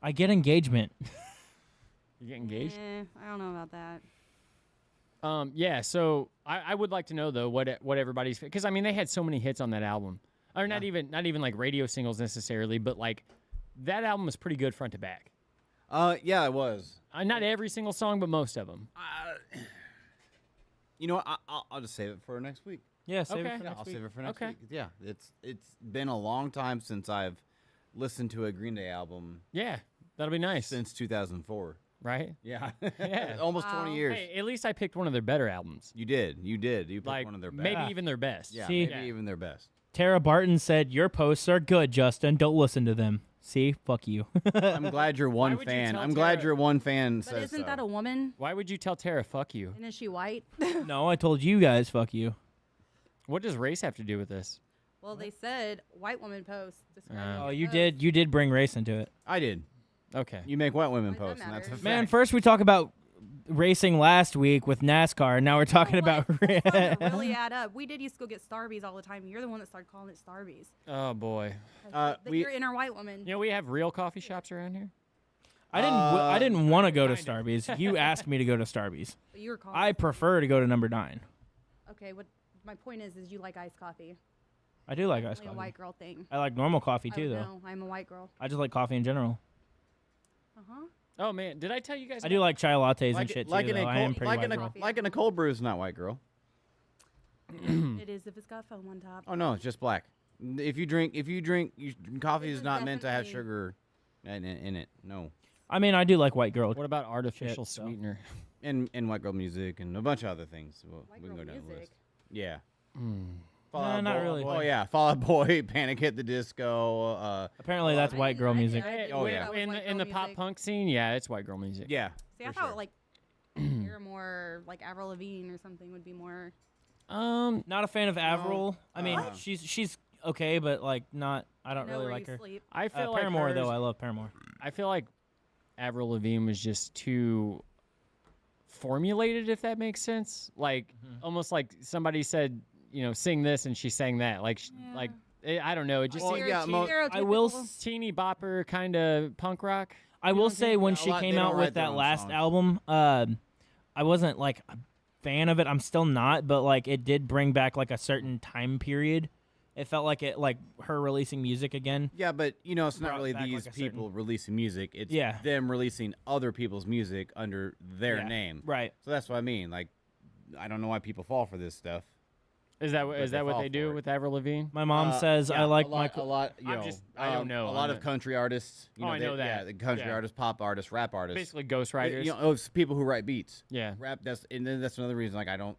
I get engagement. You get engaged. I don't know about that. Yeah. So I would like to know though what everybody's, because I mean they had so many hits on that album, or not even like radio singles necessarily, but like that album was pretty good front to back. Yeah, it was. Not every single song, but most of them. You know what? I'll just save it for next week. Yeah, save Okay. it for Yeah, next I'll week. save it for next Okay. week. Yeah, it's been a long time since I've listened to a Green Day album Yeah, that'll be nice. since 2004. Right? Yeah, Yeah. almost Wow. 20 years. Hey, at least I picked one of their better albums. You did. You picked Like one of their best. maybe even their best. Yeah, See- maybe even their best. Tara Barton said, "Your posts are good, Justin. Don't listen to them." See, fuck you. I'm glad you're one would you fan. tell I'm glad Tara- you're one fan. But says isn't so. that a woman? Why would you tell Tara "fuck you"? And is she white? No, I told you guys, fuck you. What does race have to do with this? Well, they said white woman post. describing Oh, Oh, your you did bring race into it. I did. Okay. You make white women Why does posts, that and that's a matter? fact. Man, first we talk about racing last week with NASCAR, and now we're talking Oh, about. what? That's starting to really add up. We did used to go get Starbies all the time. You're the one that started calling it Starbies. Oh boy. You're inner white woman. You know we have real coffee shops around here. I didn't want to go to Starbucks. You asked me to go to Starbucks. But you were calling. I prefer to go to number 9. Okay. What my point is you like iced coffee. I do like iced Only a coffee. white girl thing. I like normal coffee I too, would though. know. I'm a white girl. I just like coffee in general. Uh-huh. Oh man, did I tell you guys? I do like chai lattes Like, and shit like too. in a Though. I am cold, pretty like white in a girl. like in a cold brew is not white girl. It is if it's got foam on top. Oh no, it's just black. If you drink, coffee This is is not meant to have definitely- sugar in it. No, I mean, I do like white girl. What about artificial so. sweetener? and white girl music and a bunch of other things. White We can girl go down the music. list. Yeah. Hmm. Fall No, Out not Boy- really. Oh yeah, Fall Out Boy, Panic at the Disco. Apparently, that's white girl music. Oh, yeah. In the pop punk scene, yeah, it's white girl music. Yeah. See, I for thought sure. like you're more like Avril Lavigne or something would be more. Not a fan of Avril. I mean, What? she's okay, but like not. I don't know really where like you her. sleep. I feel like Paramore though, hers- I love Paramore. I feel like Avril Lavigne was just too formulated, if that makes sense. Like almost like somebody said, sing this and she sang that. Like, like I don't know. It just Well, seemed yeah, I will. Stereotypical. teeny bopper kind of punk rock. I will say when A she lot- came they don't out write with their that own last songs. album, I wasn't like a fan of it. I'm still not, but like it did bring back like a certain time period. It felt like her releasing music again. Yeah, but it's not Brought really back, these like, a certain- people releasing music. It's Yeah. them releasing other people's music under their Yeah, name. Right. So that's what I mean. Like, I don't know why people fall for this stuff. Is that But is they that what fall they do for it. with Avril Lavigne? My mom says I Yeah, like a lot, Michael. A lot, I don't know. A lot I'm of country artists. Oh, I know that. Yeah, the country Yeah. artists, pop artists, rap artists. Basically, ghostwriters. It's people who write beats. Yeah. Rap. And then that's another reason. Like, I don't.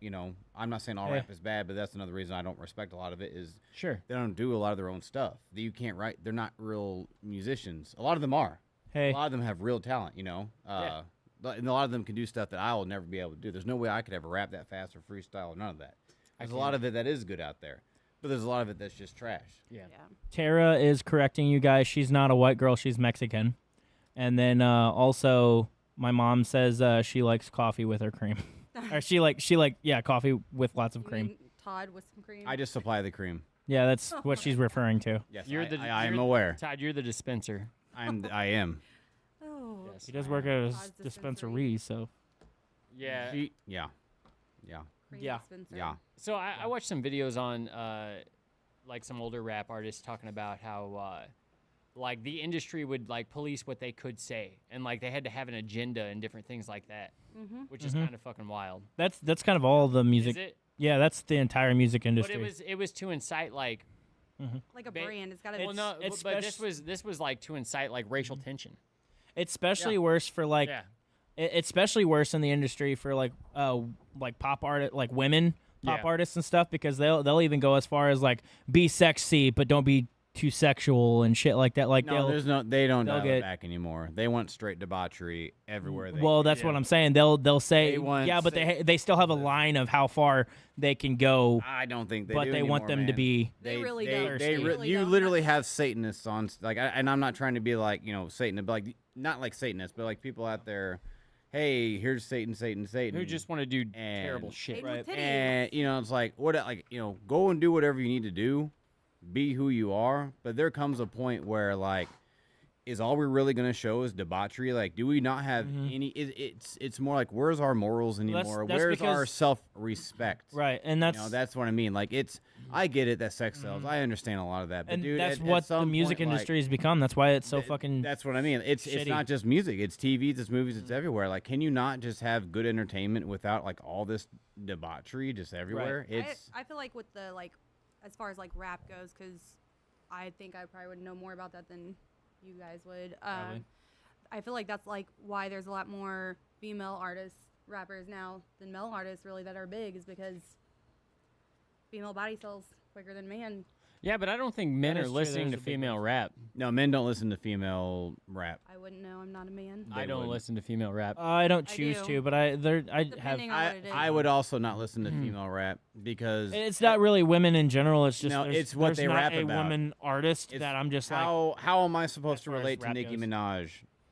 I'm not saying all Hey. rap is bad, but that's another reason I don't respect a lot of it. Is Sure. they don't do a lot of their own stuff. You can't write. They're not real musicians. A lot of them are. Hey, A lot of them have real talent. And a lot of them can do stuff that I will never be able to do. There's no way I could ever rap that fast or freestyle or none of that. There's a lot of it that is good out there, but there's a lot of it that's just trash. Yeah. Yeah. Tara is correcting you guys. She's not a white girl. She's Mexican. And then also, my mom says she likes coffee with her cream. Or she like coffee with lots of You cream. mean Todd with some cream. I just supply the cream. Yeah, that's what she's referring to. Yes, You're the- I am you're- aware. Todd, you're the dispenser. I am. Oh. He does work at a Todd's dispensary, so Yeah. Yeah. Crazy Yeah. Spencer. Yeah. So I watched some videos on like some older rap artists talking about how like the industry would like police what they could say, and like they had to have an agenda and different things like that, which is kind of fucking wild. That's kind of all the Is music. it? Yeah, that's the entire music But industry. it was to incite like Like a Ba- brand. It's got to well be. no, it's but spec- this was like to incite like racial tension. It's especially worse for like Yeah. it's especially worse in the industry for like pop art, like women pop Yeah. artists and stuff, because they'll even go as far as like be sexy but don't be too sexual and shit like that. Like No, they don't they'll dial get- it back anymore. They want straight debauchery everywhere. well, that's what I'm saying. They'll say They want yeah, but they still have a line of how far they can go, I don't think they but do they want anymore, them to man. be. They really they, don't. They really you don't. literally have Satanists on and I'm not trying to be like Satan, but like not like Satanists, but like people out there. Hey, here's Satan. Who just want to do terrible And- shit. Satan with Right. titties. And it's like go and do whatever you need to do, be who you are. But there comes a point where like, is all we're really gonna show is debauchery? Like, do we not have any? It's more like, where's our morals that's- anymore? that's Where's our because- self-respect? Right, and that's That's what I mean. Like, I get it that sex sells. I understand a lot of that. But and dude, that's at what the some music point, like, industry has become. That's why it's so fucking. That's what I mean. It's shitty. not just music. It's TVs, it's movies, it's everywhere. Like, can you not just have good entertainment without like all this debauchery just everywhere? It's I feel like with the like, as far as like rap goes, because I think I probably would know more about that than you guys would. Probably. I feel like that's like why there's a lot more female artists, rappers now than male artists really that are big, is because female body sells quicker than man. Yeah, but I don't think men That are is true, listening there's to a big female rap. no, men don't listen to female rap. I wouldn't know. I'm not a man. I don't wouldn't. listen to female rap. I don't I choose do. to, but I have. Depending on what it is. I would also not listen to female rap because It's not really women in general. It's just No, there's- it's what there's they not rap a about. woman artist it's that I'm just like how am I supposed as to far as relate to rap Nicki goes. Minaj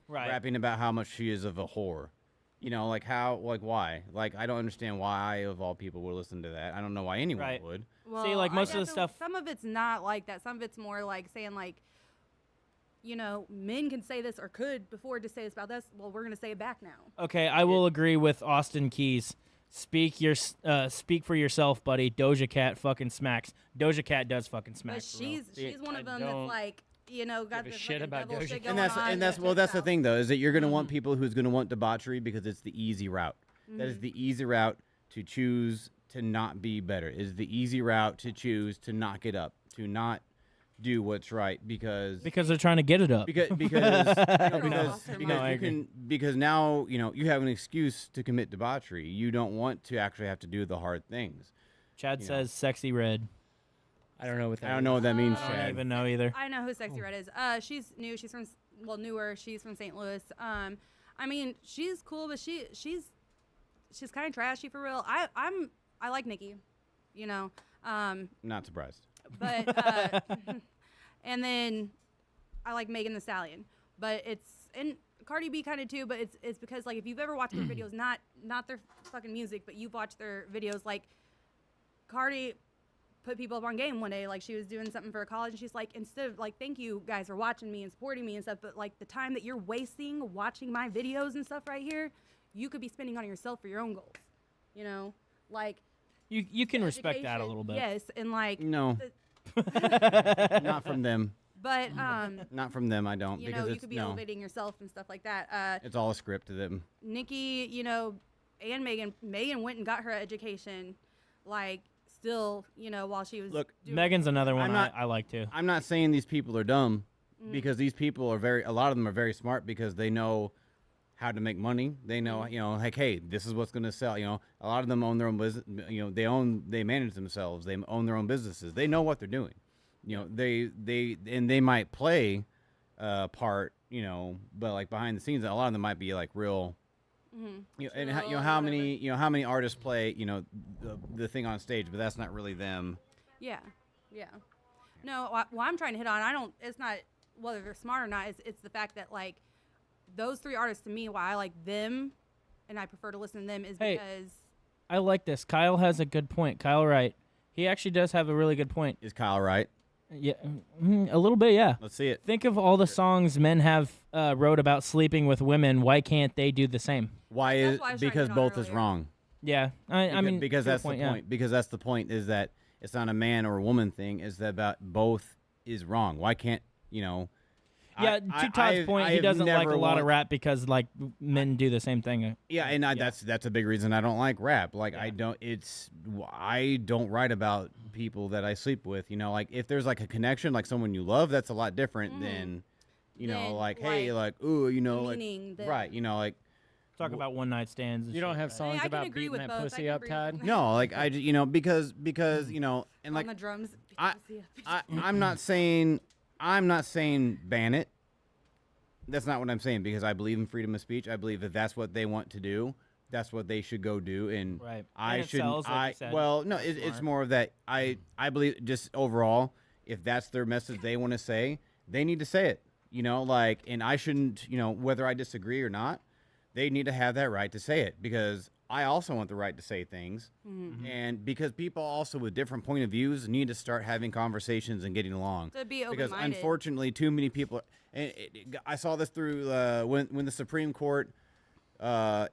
right. rapping about how much she is of a whore? Like why? Like, I don't understand why I, of all people, would listen to that. I don't know why anyone Right. would. Well, like, I most of the definitely- stuff- Some of it's not like that. Some of it's more like saying like, men can say this or could before to say this about this. Well, we're gonna say it back now. Okay, I will agree with Austin Keys. Speak for yourself, buddy. Doja Cat fucking smacks. Doja Cat does fucking smack. But for real. she's one of I them that's don't like, got give a this shit fucking about devil Doja shit Cat. going on. And that's the thing though, is that you're gonna want people who's gonna want debauchery because it's the easy route. That is the easy route to choose to not be better. Is the easy route to choose to not get up, to not do what's right because Because they're trying to get it up. because I agree. because now you have an excuse to commit debauchery. You don't want to actually have to do the hard things. Chad you know. says sexy red. I don't know what that I don't know what that means, I don't Chad. even know either. I know who Sexy Red is. She's new. She's from newer. She's from St. Louis. I mean, she's cool, but she's kind of trashy for real. I like Nicki, Not surprised. but and then I like Megan Thee Stallion, but and Cardi B kind of too. But it's because like if you've ever watched their videos, not their fucking music, but you've watched their videos, like Cardi put people up on game one day, like she was doing something for a college, and she's like, instead of like, thank you guys for watching me and supporting me and stuff, but like the time that you're wasting watching my videos and stuff right here, you could be spending on yourself for your own goals, like. You can respect that a education, little bit. yes, and like No, the- not from them. but Not from them. I don't you because know, you it's could be no. elevating yourself and stuff like that. It's all a script to them. Nikki, and Megan went and got her education, like still, while she was Look, doing Megan's another one I'm not- I like too. I'm not saying these people are dumb Mm. because these people are a lot of them are very smart because they know how to make money. They know, Mm. like, hey, this is what's going to sell. A lot of them own their own business. They manage themselves. They own their own businesses. They know what they're doing. They might play a part, but like behind the scenes, a lot of them might be like real. And how many artists play, the thing on stage, but that's not really them. Yeah. No, what I'm trying to hit on, it's not whether they're smart or not. It's the fact that like those three artists to me, why I like them, and I prefer to listen to them is Hey. because I like this. Kyle has a good point. Kyle Wright. He actually does have a really good point. Is Kyle right? Yeah, a little bit. Yeah. Let's see it. Think of all the songs men have wrote about sleeping with women. Why can't they do the same? Why That's is why I was trying to because get on both is earlier. wrong. Yeah, I mean because to a that's the point. yeah. Because that's the point is that it's not a man or a woman thing. Is that about both is wrong? Why can't Yeah, to Todd's point, he doesn't like a lot of rap because like men do the same thing. Yeah, and that's a big reason I don't like rap. Like I don't write about people that I sleep with. You know, like if there's like a connection, like someone you love, that's a lot different than, you know, Than, like hey, like, like ooh, you know, like meaning that- right, you know, like Talk about one night stands. And You don't shit, have right? songs I can about agree beating with that both. I pussy can up, agree Todd? with- no, like you know, because you know, and like on the drums. I- I'm not saying ban it. That's not what I'm saying because I believe in freedom of speech. I believe that that's what they want to do. That's what they should go do, and Right. I And it shouldn't. sells, like you said. Well, no, That's it's smart. more of that. I believe just overall, if that's their message they want to say, they need to say it. You know, like, and I shouldn't. You know, whether I disagree or not, they need to have that right to say it because I also want the right to say things, and because people also with different point of views need to start having conversations and getting along. To be Because open-minded. unfortunately, too many people. And I saw this through when the Supreme Court,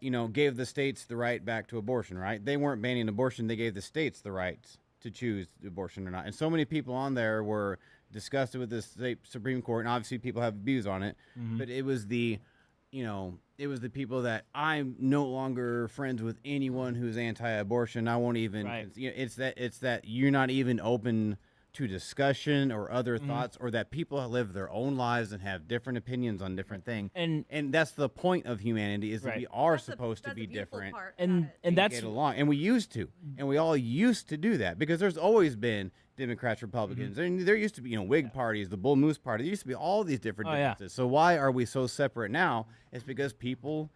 you know, gave the states the right back to abortion. Right? They weren't banning abortion; they gave the states the right to choose abortion or not. And so many people on there were disgusted with the state Supreme Court, and obviously people have views on it. But it was the, you know, it was the people that I'm no longer friends with anyone who's anti-abortion. I won't even. Right. You know, it's that you're not even open to discussion or other thoughts, or that people live their own lives and have different opinions on different things. And that's the point of humanity is that Right. we are That's the- supposed to that's be the beautiful different part and about it. and that's get along, and we used to, and we all used to do that because there's always been Democrats, Republicans, and there used to be, you know, Whig parties, the Bull Moose Party. There used to be all these different Oh, yeah. differences. So why are we so separate now? It's because people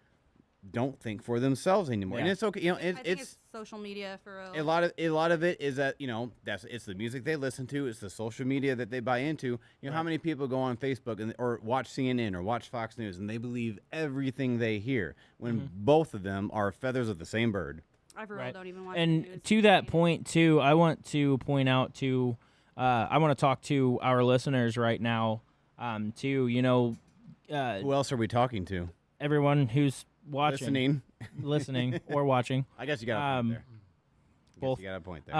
don't think for themselves anymore, and Yeah. it's okay. You know, I think it's it's social media for real. a lot of it is that, you know, it's the music they listen to, it's the social media that they buy into. You know, how many people go on Facebook or watch CNN or watch Fox News and they believe everything they hear when both of them are feathers of the same bird. I for real Right. don't even watch the And news. to that point too, I want to point out to, I want to talk to our listeners right now, to you know, Who else are we talking to? everyone who's watching, Listening. or watching. I guess you got a point there. both. You got a point there.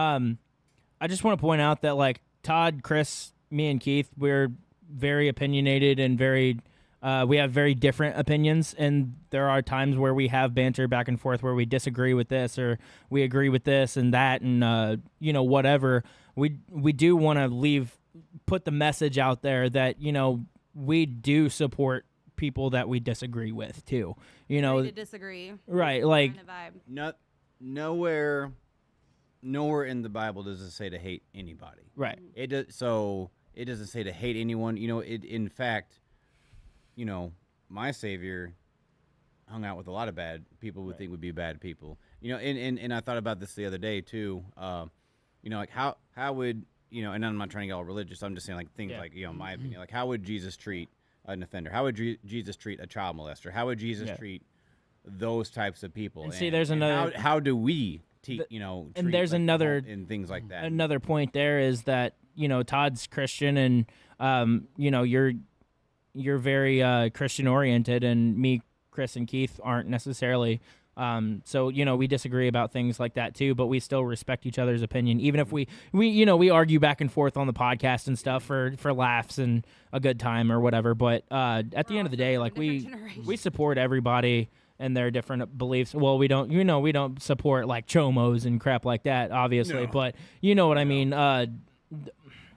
I just want to point out that like Todd, Chris, me, and Keith, we're very opinionated and very. We have very different opinions, and there are times where we have banter back and forth where we disagree with this or we agree with this and that, and you know, whatever. We do want to put the message out there that, you know, we do support people that we disagree with too. You know, Agree to disagree. right? Like, Kind of vibe. Nowhere in the Bible does it say to hate anybody. right? It does. So it doesn't say to hate anyone. You know, in fact, you know, my Savior hung out with a lot of bad people would think would be bad people. You know, and I thought about this the other day too. You know, like how would, you know, and I'm not trying to get all religious. I'm just saying like things Yeah. like, you know, my opinion, like how would Jesus treat an offender? How would Jesus treat a child molester? How would Jesus Yeah. treat those types of people? And see, there's another- How do we, you know, and treat, there's like, another- and things like that. Another point there is that, you know, Todd's Christian, and you know, you're very Christian oriented, and me, Chris, and Keith aren't necessarily. So, you know, we disagree about things like that too, but we still respect each other's opinion, even if we you know, we argue back and forth on the podcast and stuff for laughs and a good time or whatever. But at the end of the day, like we support everybody and their different beliefs. Well, we don't support like chomos and crap like that, obviously, No. but you know what I mean.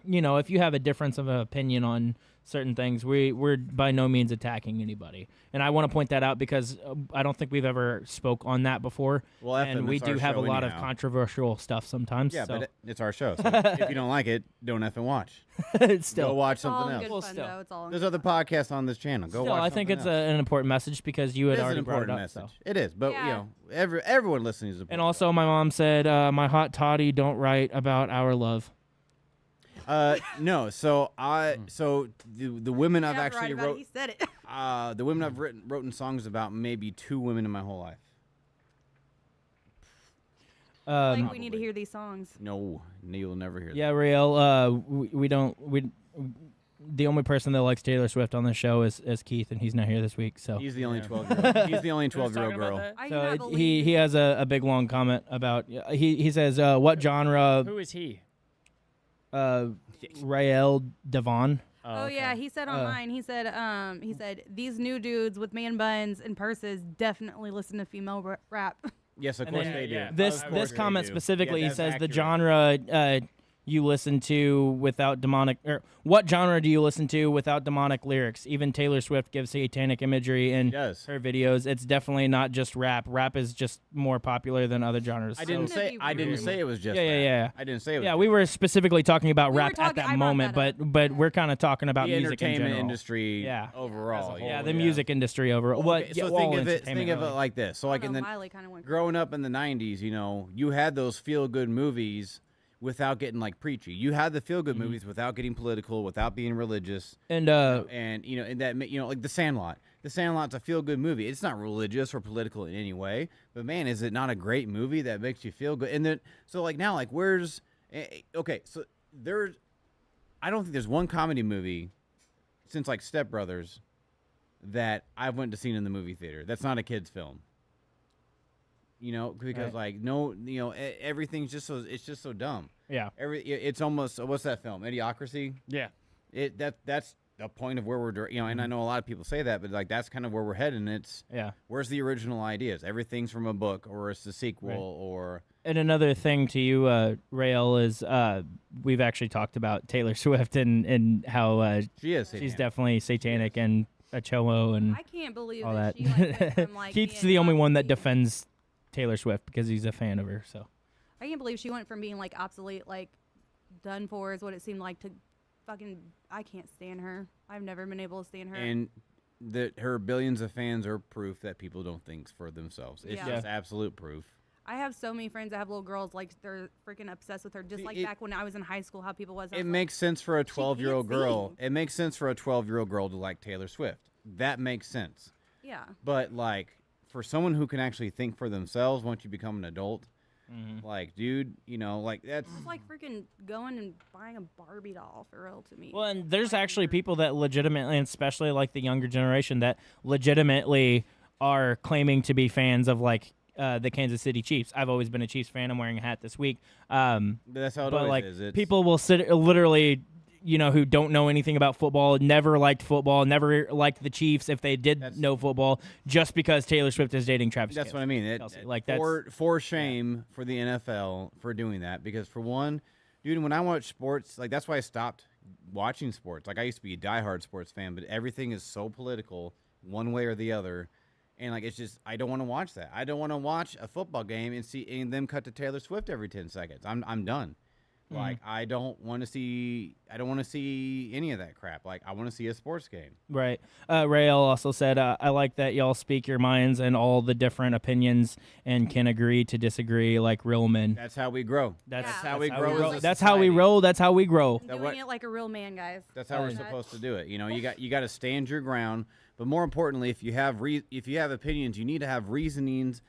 You know, if you have a difference of opinion on certain things, we're by no means attacking anybody, and I want to point that out because I don't think we've ever spoke on that before. Well, F and them, we it's do our have a show lot of anyhow. controversial stuff sometimes. Yeah, so. but it's our show. So if you don't like it, don't F and watch. It's still, Go watch It's all something in else. good Well, fun, still. though. It's all in There's good other fun. podcasts on this channel. Go still, watch. I think something it's else. an important message because you had It is an already brought it important up. message. So. It is, but Yeah. you know, everyone listening is important. And also, my mom said, "My hot toddy, don't write about our love." no. So the women I've Yeah, actually right about it. wrote He said it. the women I've written songs about maybe 2 women in my whole life. Like we need to hear these songs. No, you'll never hear Yeah, Rael. We don't. The only person that likes Taylor Swift on the show is Keith, and he's not here this week. So that. He's the only Yeah. 12-year-old. He's the only Who's 12-year-old talking about girl. that? I So cannot he believe has a big long comment about he says what genre Who is he? Rael Devon. Oh okay. yeah, he said online. He said these new dudes with man buns and purses definitely listen to female rap. Yes, of And course then, they do. yeah, This of this course they comment do. specifically Yeah, he that's says accurate. the genre you listen to without demonic or what genre do you listen to without demonic lyrics? Even Taylor Swift gives satanic imagery in He does. her videos. It's definitely not just rap. Rap is just more popular than other genres. I So- didn't Wouldn't say. it be I didn't weird? say it was just. Yeah, yeah, rap. yeah. I didn't say it was. Yeah, just we were specifically talking about We were rap at talking- that I brought moment, that but we're kind of talking about the music in entertainment general. industry. Yeah. Overall. As a whole, Yeah, the yeah. music industry overall. Well, What? okay, Yeah, so all think of it. entertainment, Think of it really. like this. So like in the Miley kind of went. growing up in the 90s, you had those feel good movies without getting like preachy. You had the feel good Mm-hmm. movies without getting political, without being religious. And And and that like The Sandlot. The Sandlot's a feel good movie. It's not religious or political in any way, but man, is it not a great movie that makes you feel good? And then so like now like where's okay, so there's I don't think there's one comedy movie since like Step Brothers that I went to see in the movie theater. That's not a kid's film. Because Right. like no, everything's just it's just so dumb. yeah, It's almost what's that film? Idiocracy. Yeah. That's the point of where we're and I know a lot of people say that, but like that's kind of where we're heading. It's yeah. where's the original ideas? Everything's from a book, or it's the sequel, Right. or And another thing to you, Rael, is we've actually talked about Taylor Swift and how she is. she's satanic. definitely satanic and a chomo and I can't believe all that that. she like, went from, like, Keith's being the only one that obsolete- defends Taylor Swift because he's a fan of her. So I can't believe she went from being like obsolete, like done for is what it seemed like to fucking. I can't stand her. I've never been able to stand her. And that her billions of fans are proof that people don't think for themselves. It's Yeah. just absolute proof. I have so many friends that have little girls like they're freaking obsessed with her, just See, like it- back when I was in high school. How people was. I It was like, makes sense for a can't 12-year-old girl. sing. It makes sense for a 12-year-old girl to like Taylor Swift. That makes sense. yeah. But like for someone who can actually think for themselves once you become an adult, like dude, like that's It's like freaking going and buying a Barbie doll for real to me. well, and there's actually people that legitimately, and especially like the younger generation, that legitimately are claiming to be fans of like the Kansas City Chiefs. I've always been a Chiefs fan. I'm wearing a hat this week. that's how it But always like is. It's, people will sit literally, who don't know anything about football, never liked football, never liked the Chiefs if they did That's- know football, just because Taylor Swift is dating Travis. That's Kelce. what I mean. Kelce. Like that's for shame for the NFL for doing that, because for one, dude, when I watch sports, like that's why I stopped watching sports. Like I used to be a diehard sports fan, but everything is so political one way or the other. And like it's just I don't want to watch that. I don't want to watch a football game and see them cut to Taylor Swift every 10 seconds. I'm done. Like I don't want to see any of that crap. Like I want to see a sports game. right. Rael also said, "I like that y'all speak your minds and all the different opinions and can agree to disagree like real men." That's how we grow. That's Yeah. how we that's grow roll. as a That's how we society. roll. That's how we grow. That Doing what- it like a real man, guys. That's how we're That- supposed to do it. You got to stand your ground. But more importantly, if you have opinions, you need to have reasonings,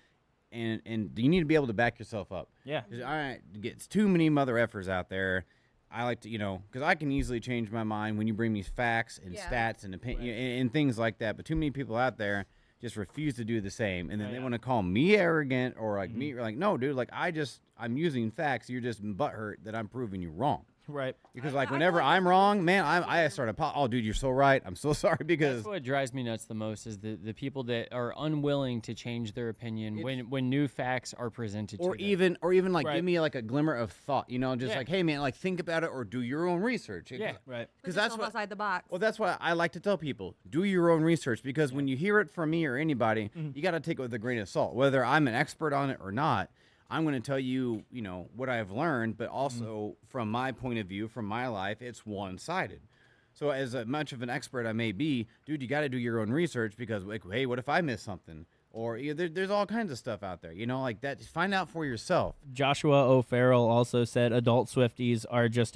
and you need to be able to back yourself up. Yeah. 'Cause, all right, it's too many mother effers out there. I like to, because I can easily change my mind when you bring me facts and Yeah. stats and opinion and things like that. But too many people out there just refuse to do the same, and then they yeah. want to call me arrogant or like me, like no, dude, like I'm using facts. You're just butthurt that I'm proving you wrong. Right. Because I like feel whenever like I'm that's wrong, man, what I start oh dude, you're so right. I'm so sorry because That's what drives me nuts the most is the people that are unwilling to change their opinion when new facts are presented or to them. even like Right. give me like a glimmer of thought, just Yeah. like hey man, like think about it or do your own research. Yeah. Right. Because Put that's yourself what outside the box. well that's why I like to tell people, do your own research, because when you hear it from me or anybody, you got to take it with a grain of salt. Whether I'm an expert on it or not, I'm going to tell you, what I've learned, but also from my point of view, from my life, it's one-sided. So as much of an expert I may be, dude, you got to do your own research, because like, hey, what if I miss something? Or there's all kinds of stuff out there, like that. Find out for yourself. Joshua O'Farrell also said adult Swifties are just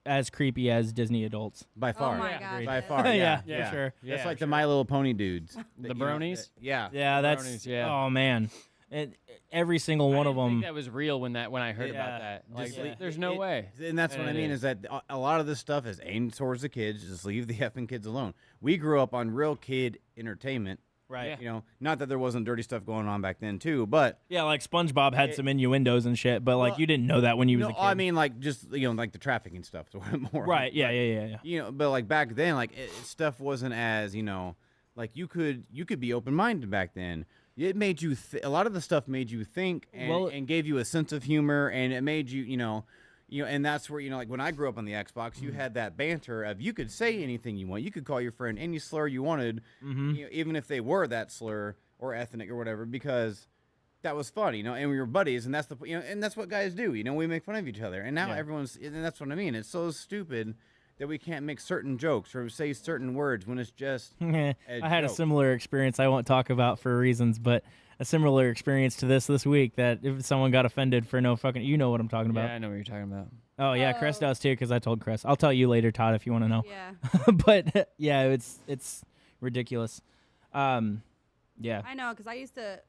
as creepy as Disney adults. By far. Oh my Yeah, gosh. agreed. By yes. far, Yeah, yeah, for sure. That's Yeah, like sure. the My Little Pony dudes. The bronies? Yeah. Yeah, that's Bronies, yeah. oh man. And every single I one of didn't think them. that was real when I heard Yeah. about that. Like, Just leave- there's no it- way. And that's what I And it mean is that a lot of this stuff is aimed towards the kids. Just leave the effing kids alone. We grew up on real kid entertainment. Right. Yeah. You know, not that there wasn't dirty stuff going on back then too, but Yeah, like SpongeBob had some innuendos and shit, but like Well, you didn't know that when you was no, a kid. I mean like just like the trafficking stuff. More right? Yeah, yeah, yeah. You know, but like back then, like stuff wasn't as like you could be open minded back then. It made you a lot of the stuff made you think and, Well- and gave you a sense of humor, and it made you and that's where like when I grew up on the Xbox, you had that banter of you could say anything you want. You could call your friend any slur you wanted, even if they were that slur or ethnic or whatever, because that was fun, and we were buddies, and that's and that's what guys do. We make fun of each other, and now Yeah. everyone's, and that's what I mean. It's so stupid that we can't make certain jokes or say certain words when it's just I had a joke. similar experience I won't talk about for reasons, but a similar experience to this week that if someone got offended for no fucking, you know what I'm talking about. Yeah, I know what you're talking about. Oh yeah, Chris does too because I told Chris. I'll tell you later, Todd, if you want to know. Yeah. But yeah, it's ridiculous. Yeah. I know, because I used to.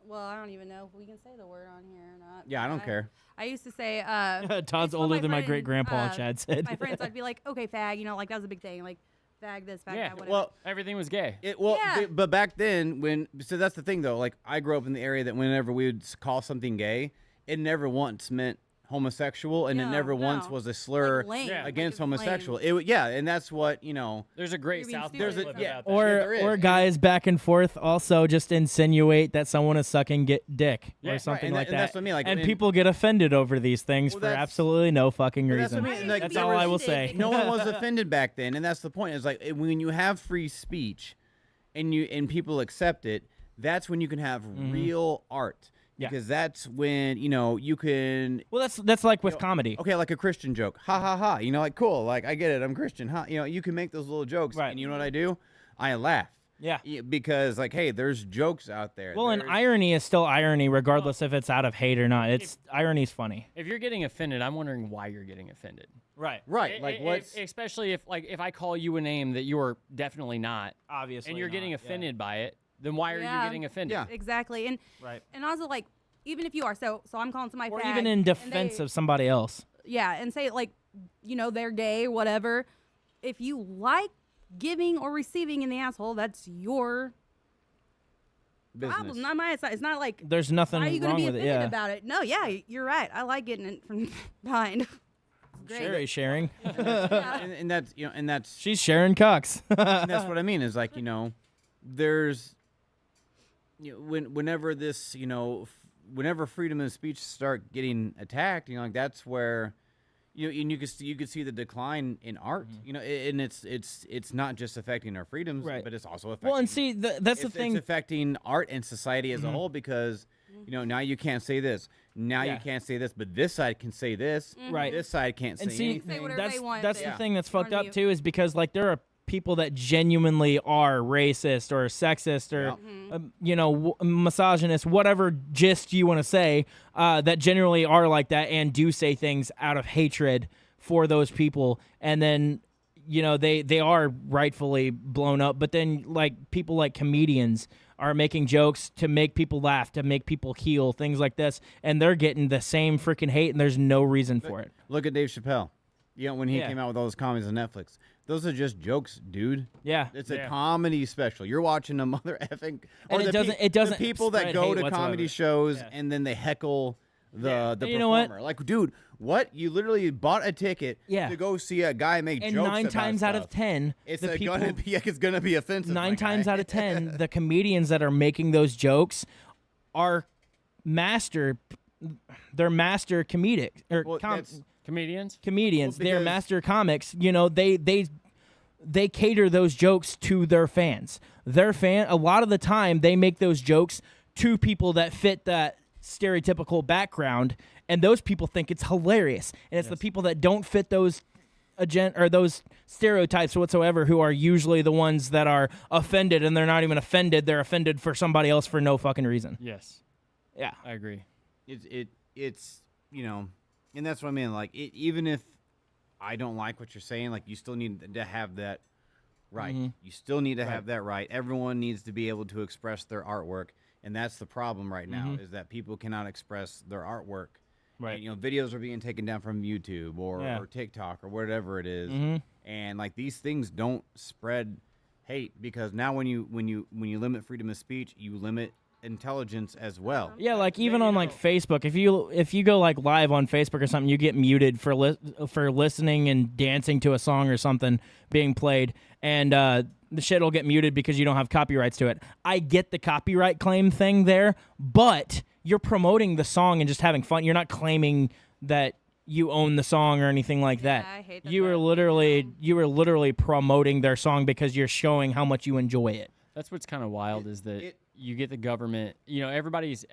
Well, I don't even know if we can say the word on here or not. Yeah, I don't care. I used to say. Todd's tell older my than my friend, great grandpa. Chad said. My friends, I'd be like, okay, fag, like that was a big thing, like fag this, fag Yeah. that, whatever. Well, Everything was gay. Yeah. but back then so that's the thing though. Like I grew up in the area that whenever we would call something gay, it never once meant homosexual, and it No, never once no. was a slur Like lame. Yeah. Like, against it's lame. homosexual. And that's what There's a great You're being South stupid. Park There's a- clip yeah. about that. Or there is. or guys back and forth also just insinuate that someone is sucking dick Yeah. or something and like and that. that's what I mean, like, and and- people get offended over these things Well, for that's- absolutely no fucking Well, that's reason. what I mean, like, That's there all I will was- say. no one was offended back then, and that's the point. Is like when you have free speech, and people accept it, that's when you can have real art. Yeah. Because that's when you can. Well, that's like with comedy. Okay, like a Christian joke, ha ha ha. Like cool, like I get it, I'm Christian, huh? You can make those little jokes, Right. and you know what I do? I laugh. Yeah. Because like, hey, there's jokes out there. Well, and There's- irony is still irony, regardless if it's out of hate or not. It's irony's funny. If you're getting offended, I'm wondering why you're getting offended. Right. right, like what's especially if I call you a name that you're definitely not, Obviously. and you're getting not, yeah. offended by it, then why are Yeah. you getting offended? Yeah. Exactly, and Right. and also like even if you are so I'm calling somebody Or fag, even in and defense they- of somebody else. yeah, and say like they're gay, whatever. If you like giving or receiving in the asshole, that's your business? problem, not mine. It's not like There's nothing why are you gonna wrong be with offended it. Yeah. about it? No, yeah, you're right. I like getting it from behind. It's great. Sherry sharing. and that's and that's She's sharing cucks. and that's what I mean is like there's whenever this whenever freedom of speech start getting attacked, like that's where and you could see the decline in art, and it's not just affecting our freedoms, Right. but it's also affecting. Well, and see, that's the it's thing. affecting art and society as a whole because now you can't say this, now Yeah. you can't say this, but this side can say this, Right. This side can't And say see, anything. Say whatever that's they want, that's but the thing that's fucked on up mute. too, is because like there are people that genuinely are racist or sexist or misogynist, whatever gist you want to say, that generally are like that and do say things out of hatred for those people, and then they are rightfully blown up. But then like people like comedians are making jokes to make people laugh, to make people heal, things like this, and they're getting the same freaking hate, and there's no reason for it. Look at Dave Chappelle. When he Yeah. came out with all those comedies on Netflix, those are just jokes, dude. Yeah. It's a Yeah. comedy special. You're watching a mother effing. And it doesn't the people that spread go hate to whatsoever. comedy shows Yeah. and then they heckle the And you know what? performer. Like, dude, what? You literally bought a ticket Yeah. to go see a guy make And jokes 9 about times out of stuff. 10, It's the people, gonna be offensive. 9 my times guy. out of 10, the comedians that are making those jokes are they're master comedic or Well, that's- Comedians? comedians. Well, They're because- master comics. They cater those jokes to their fans. A lot of the time they make those jokes to people that fit that stereotypical background, and those people think it's hilarious. And it's the people that don't fit those those stereotypes whatsoever who are usually the ones that are offended, and they're not even offended. They're offended for somebody else for no fucking reason. Yes, Yeah. I agree. it's and that's what I mean. Like, even if I don't like what you're saying, like, you still need to have that right. Mm-hmm. You still need to have that right. Everyone needs to be able to express their artwork and that's the problem right now is that people cannot express their artwork. Right. And, videos are being taken down from YouTube or TikTok or whatever it is. And like these things don't spread hate because now when you limit freedom of speech, you limit intelligence as well. Yeah, like even on like Facebook, if you go like live on Facebook or something, you get muted for listening and dancing to a song or something being played, and the shit will get muted because you don't have copyrights to it. I get the copyright claim thing there, but you're promoting the song and just having fun. You're not claiming that you own the song or anything like that. I hate that You were literally promoting their song because you're showing how much you enjoy it. That's what's kind of wild is that you get the government, everybody's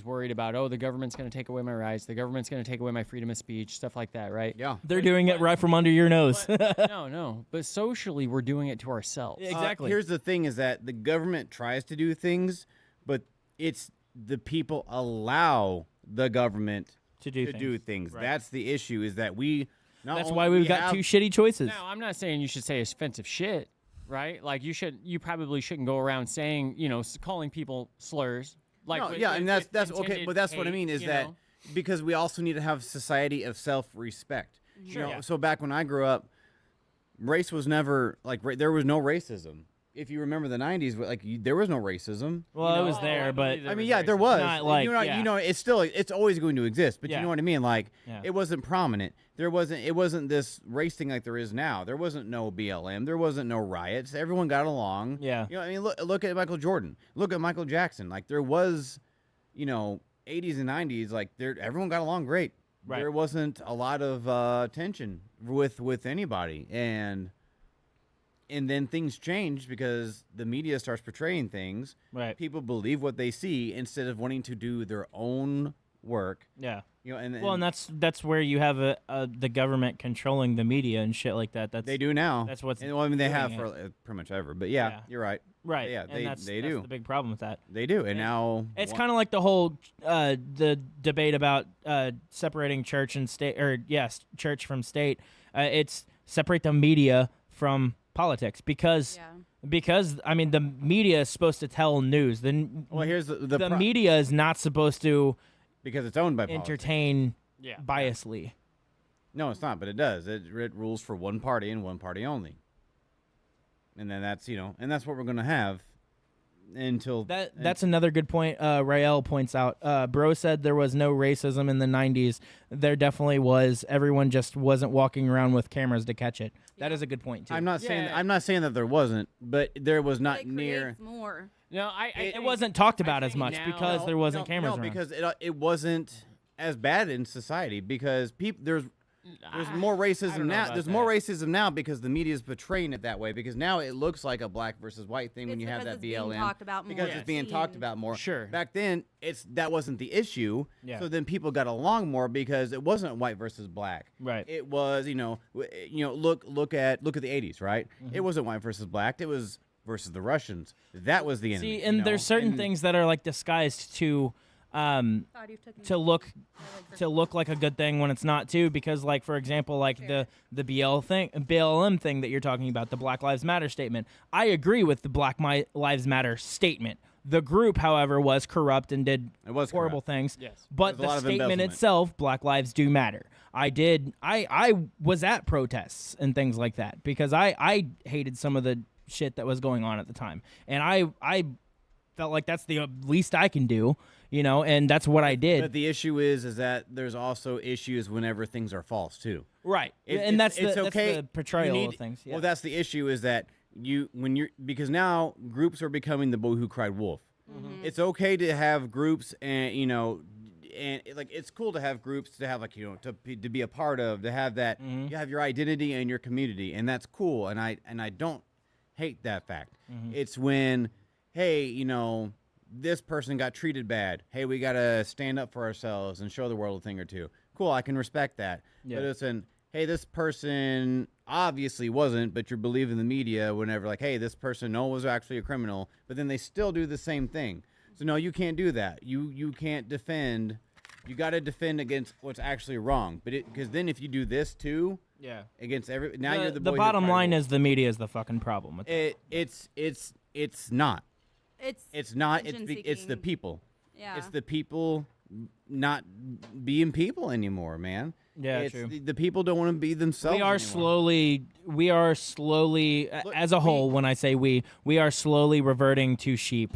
worried about, oh, the government's going to take away my rights. The government's going to take away my freedom of speech, stuff like that, right? Yeah. They're doing it right from under your nose. No. But socially, we're doing it to ourselves. Exactly. Here's the thing is that the government tries to do things, but it's the people allow the government to do things. Right. That's the issue is that we That's why we've got two shitty choices. Now, I'm not saying you should say offensive shit, right? Like you probably shouldn't go around saying, calling people slurs. Like and that's okay, but that's what I mean is that because we also need to have a society of self-respect. Sure. So back when I grew up, race was never there was no racism. If you remember the 90s, there was no racism. Well, I was there, but I mean, there was. Not like, it's always going to exist, but you know what I mean? Yeah. It wasn't prominent. It wasn't this race thing like there is now. There wasn't no BLM. There wasn't no riots. Everyone got along. Yeah. I mean, look at Michael Jordan. Look at Michael Jackson. There was, 80s and 90s, everyone got along great. Right. There wasn't a lot of tension with anybody. And then things change because the media starts portraying things. Right. People believe what they see instead of wanting to do their own work. Yeah. And that's where you have the government controlling the media and shit like that. they do now. That's what's. And, they doing have it. for pretty much ever. But yeah, you're right. Right. Yeah, and that's do. the big problem with that. They do. And now It's kind of like the whole the debate about separating church and state, or church from state. It's separate the media from politics because I mean the media is supposed to tell news. here's the media is not supposed to because it's owned by entertain biasly. No, it's not, but it does. It rules for one party and one party only. And then that's and that's what we're gonna have until that's another good point. Rael points out. Bro said there was no racism in the 90s. There definitely was. Everyone just wasn't walking around with cameras to catch it. That is a good point too. I'm not saying that there wasn't, but there was not near more. No, it wasn't talked about as much because there wasn't cameras around. Because it wasn't as bad in society because there's more racism now. There's more racism now because the media is portraying it that way. Because now it looks like a black versus white thing when you have that BLM. Talked about more. Because it's being talked about more. Sure. Back then, that wasn't the issue. Yeah. So then people got along more because it wasn't white versus black. Right. It was look at the 80s, right? Mm-hmm. It wasn't white versus black. It was versus the Russians. That was the enemy. See, and there's certain things that are disguised to look like a good thing when it's not too, because for example the BLM thing that you're talking about, the Black Lives Matter statement. I agree with the Black Lives Matter statement. The group, however, was corrupt and did horrible things. Yes. But the statement itself, Black Lives do matter. I was at protests and things like that because I hated some of the shit that was going on at the time. And I felt like that's the least I can do. And that's what I did. But the issue is that there's also issues whenever things are false too. Right. That's the portrayal of things. Yeah. Well, that's the issue is that because now groups are becoming the boy who cried wolf. Mm-hmm. It's okay to have groups and it's cool to have groups to have to be a part of, to have that you have your identity and your community, and that's cool. And I don't hate that fact. Mm-hmm. It's when, hey, this person got treated bad. Hey, we got to stand up for ourselves and show the world a thing or two. Cool, I can respect that. Yeah. But it's hey, this person obviously wasn't, but you're believing the media whenever hey, this person was actually a criminal, but then they still do the same thing. So no, you can't do that. You can't defend. You got to defend against what's actually wrong. But because then if you do this too, against you're the bottom line is the media is the fucking problem with that. It's not. It's not. It's attention it's the seeking. people. Yeah. It's the people not being people anymore, man. Yeah, it's true. The people don't want to be themselves. We are anymore. slowly, Look, as a whole, when I say we are slowly reverting to sheep.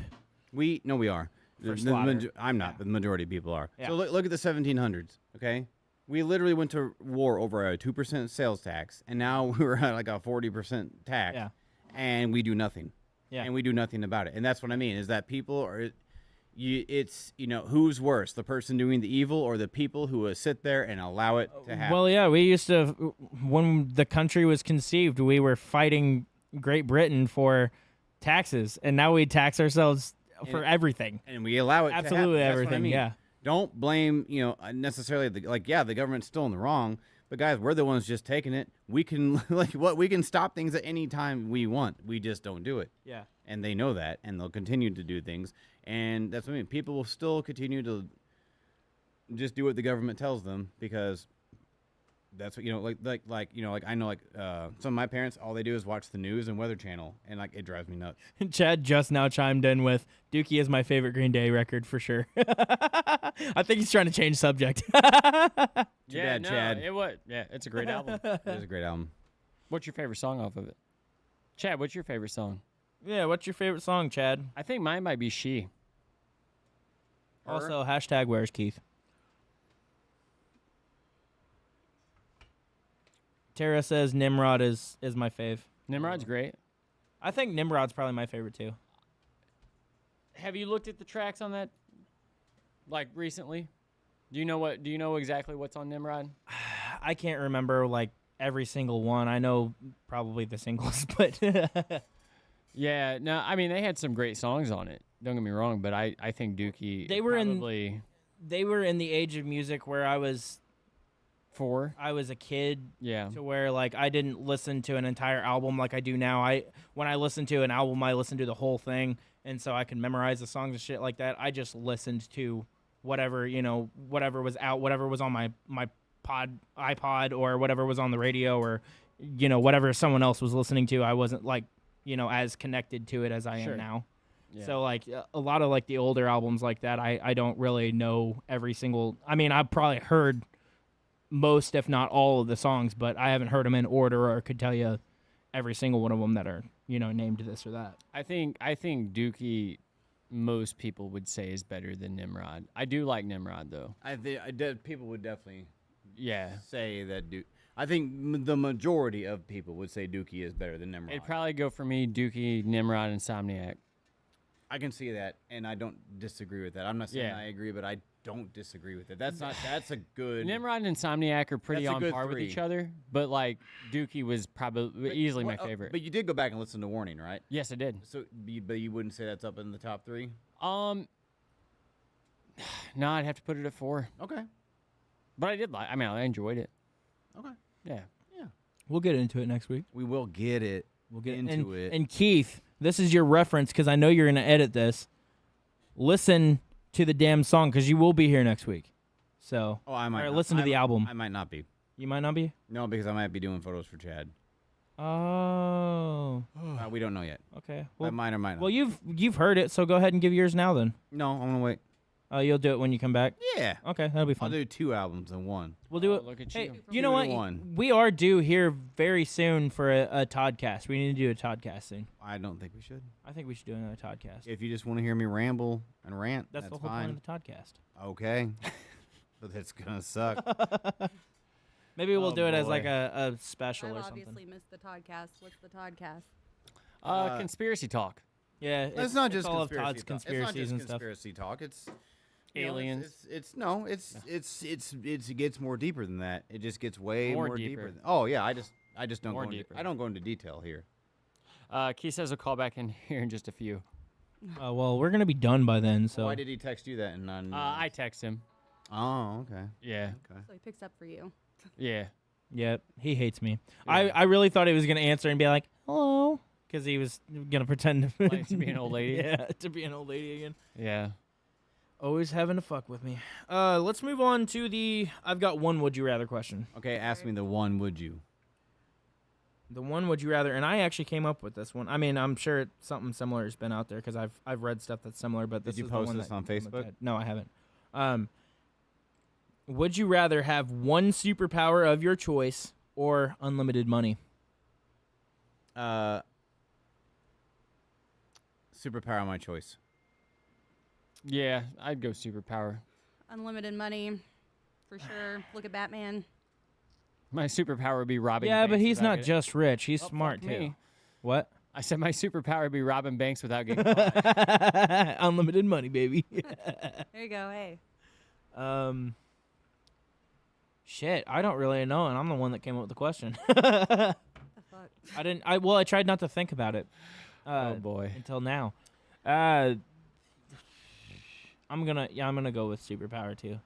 We are. For slaughter. I'm not, but the majority of people are. Yeah. So look at the 1700s. Okay, we literally went to war over a 2% sales tax, and now we're at like a 40% tax, Yeah. and we do nothing. Yeah. And we do nothing about it. And that's what I mean is that people are. It's who's worse, the person doing the evil or the people who will sit there and allow it to happen. Well, yeah, we used to, when the country was conceived, we were fighting Great Britain for taxes, and now we tax ourselves for everything. And we allow it to Absolutely happen. That's what I everything, mean. yeah. Don't blame, necessarily the government's still in the wrong, but guys, we're the ones just taking it. We can we can stop things at any time we want. We just don't do it. Yeah. And they know that, and they'll continue to do things. And that's what I mean. People will still continue to just do what the government tells them because that's what I know some of my parents, all they do is watch the news and Weather Channel, and it drives me nuts. Chad just now chimed in with Dookie is my favorite Green Day record for sure. I think he's trying to change subject. Too bad, Chad. It's a great album. It is a great album. What's your favorite song off of it? Chad, what's your favorite song? Yeah, what's your favorite song, Chad? I think mine might be She. Also, hashtag where's Keith? Tara says Nimrod is my fave. Nimrod's great. I think Nimrod's probably my favorite too. Have you looked at the tracks on that, recently? Do you know exactly what's on Nimrod? I can't remember every single one. I know probably the singles, but Yeah, no, I mean they had some great songs on it. Don't get me wrong, but I think Dookie They were in- probably they were in the age of music where I was 4. a kid Yeah. to where I didn't listen to an entire album like I do now. When I listen to an album, I listen to the whole thing, and so I can memorize the songs and shit like that. I just listened to whatever was out, whatever was on my iPod or whatever was on the radio or whatever someone else was listening to. I wasn't as connected to it as I Sure. am now. Yeah. So a lot of the older albums like that, I don't really know every single. I mean, I've probably heard most, if not all, of the songs, but I haven't heard them in order or could tell you every single one of them that are named this or that. I think Dookie, most people would say is better than Nimrod. I do like Nimrod though. People would definitely Yeah. say that I think the majority of people would say Dookie is better than Nimrod. It'd probably go for me, Dookie, Nimrod, Insomniac. I can see that, and I don't disagree with that. I'm not saying Yeah. I agree, but I don't disagree with it. That's a good. Nimrod and Insomniac are pretty That's a on good par with 3. each other, but Dookie was probably easily my favorite. But you did go back and listen to Warning, right? Yes, I did. So, but you wouldn't say that's up in the top 3? No, I'd have to put it at 4. Okay. But I did I enjoyed it. Okay. Yeah. We'll get into it next week. We will get it. We'll get into it. And Keith, this is your reference because I know you're going to edit this. Listen to the damn song because you will be here next week. So, Oh, I might or not. listen to the album. I might not be. You might not be. No, because I might be doing photos for Chad. Oh, We don't know yet. okay. I Well, might or might not. well, you've heard it, so go ahead and give yours now. Then. No, I'm gonna wait. You'll do it when you come back. Yeah. Okay, that'll be I'll fun. do 2 albums in one. We'll do Oh, it. look at Hey, you. you know 2 what? to 1. We are due here very soon for a Toddcast. We need to do a Toddcast soon. I don't think we should. I think we should do another Toddcast. If you just want to hear me ramble and rant, That's the whole fine. point of the Toddcast. Okay. But it's gonna suck. Maybe we'll Oh, do it as boy. a special I've or something. obviously missed the Toddcast. What's the Toddcast? Conspiracy talk. Yeah, It's not just all of conspiracy Todd's talk. It's not conspiracies just and stuff. conspiracy talk. It's Aliens. It gets more deeper than that. It just gets way More more deeper. deeper. Oh yeah, I just don't More go into, deeper. I don't go into detail here. Keith says we'll call back in here in just a few. Well, we're gonna be done by then. So Why did he text you that? And not? I text him. Oh, okay. Yeah. Okay. So he picks up for you. Yeah. yeah, he hates me. Yeah. I really thought he was gonna answer and be like, "Hello," because he was gonna pretend Like to be an old lady? Yeah, to be an old lady again. Yeah. Always having to fuck with me. Let's move on to the. I've got one. Would you rather question? Okay, ask me the one. Would you? The one would you rather, and I actually came up with this one. I mean, I'm sure something similar has been out there because I've read stuff that's similar. But this Did you is the post one this that on came with Facebook? that. No, I haven't. Would you rather have one superpower of your choice or unlimited money? Superpower of my choice. Yeah, I'd go superpower. Unlimited money, for sure. Look at Batman. My superpower would be robbing. Yeah, but banks he's without not getting- just rich. He's Oh, smart fuck too. me. What? I said my superpower would be robbing banks without getting caught. Unlimited money, baby. There you go. Hey. Shit, I don't really know, and I'm the one that came up with the question. The fuck. I tried not to think about it. Oh boy. Until now. I'm gonna go with superpower too.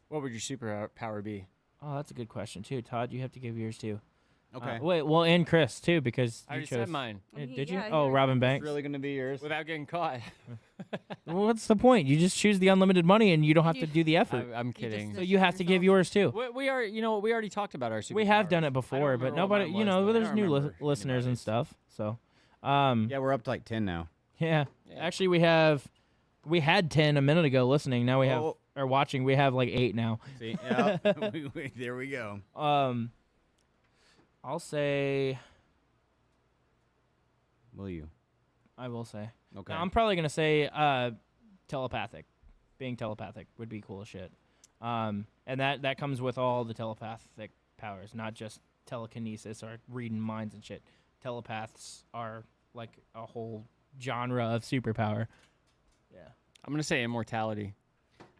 What would your superpower be? Oh, that's a good question too. Todd, you have to give yours too. Okay. Wait, well, and Chris too, because I you already chose. said mine. Did you? Yeah, Oh, yours. Robin It's Banks. really gonna be yours. Without getting caught. Well, what's the point? You just choose the unlimited money, and you don't have to You- do the effort. I'm kidding. So you have to give yours too. We are, we already talked about our superpowers. We have done it I don't before, but remember what nobody, mine was, though. I there's don't new remember any listeners of and it. stuff. So, Yeah, we're up to like 10 now. yeah. Yeah. Actually, we had 10 a minute ago listening. Now we have Oh. or watching. We have like 8 now. See, yeah, there we go. I'll say. Will you? I will say. Okay. No, I'm probably gonna say telepathic. Being telepathic would be cool as shit. And that comes with all the telepathic powers, not just telekinesis or reading minds and shit. Telepaths are like a whole genre of superpower. Yeah. I'm gonna say immortality.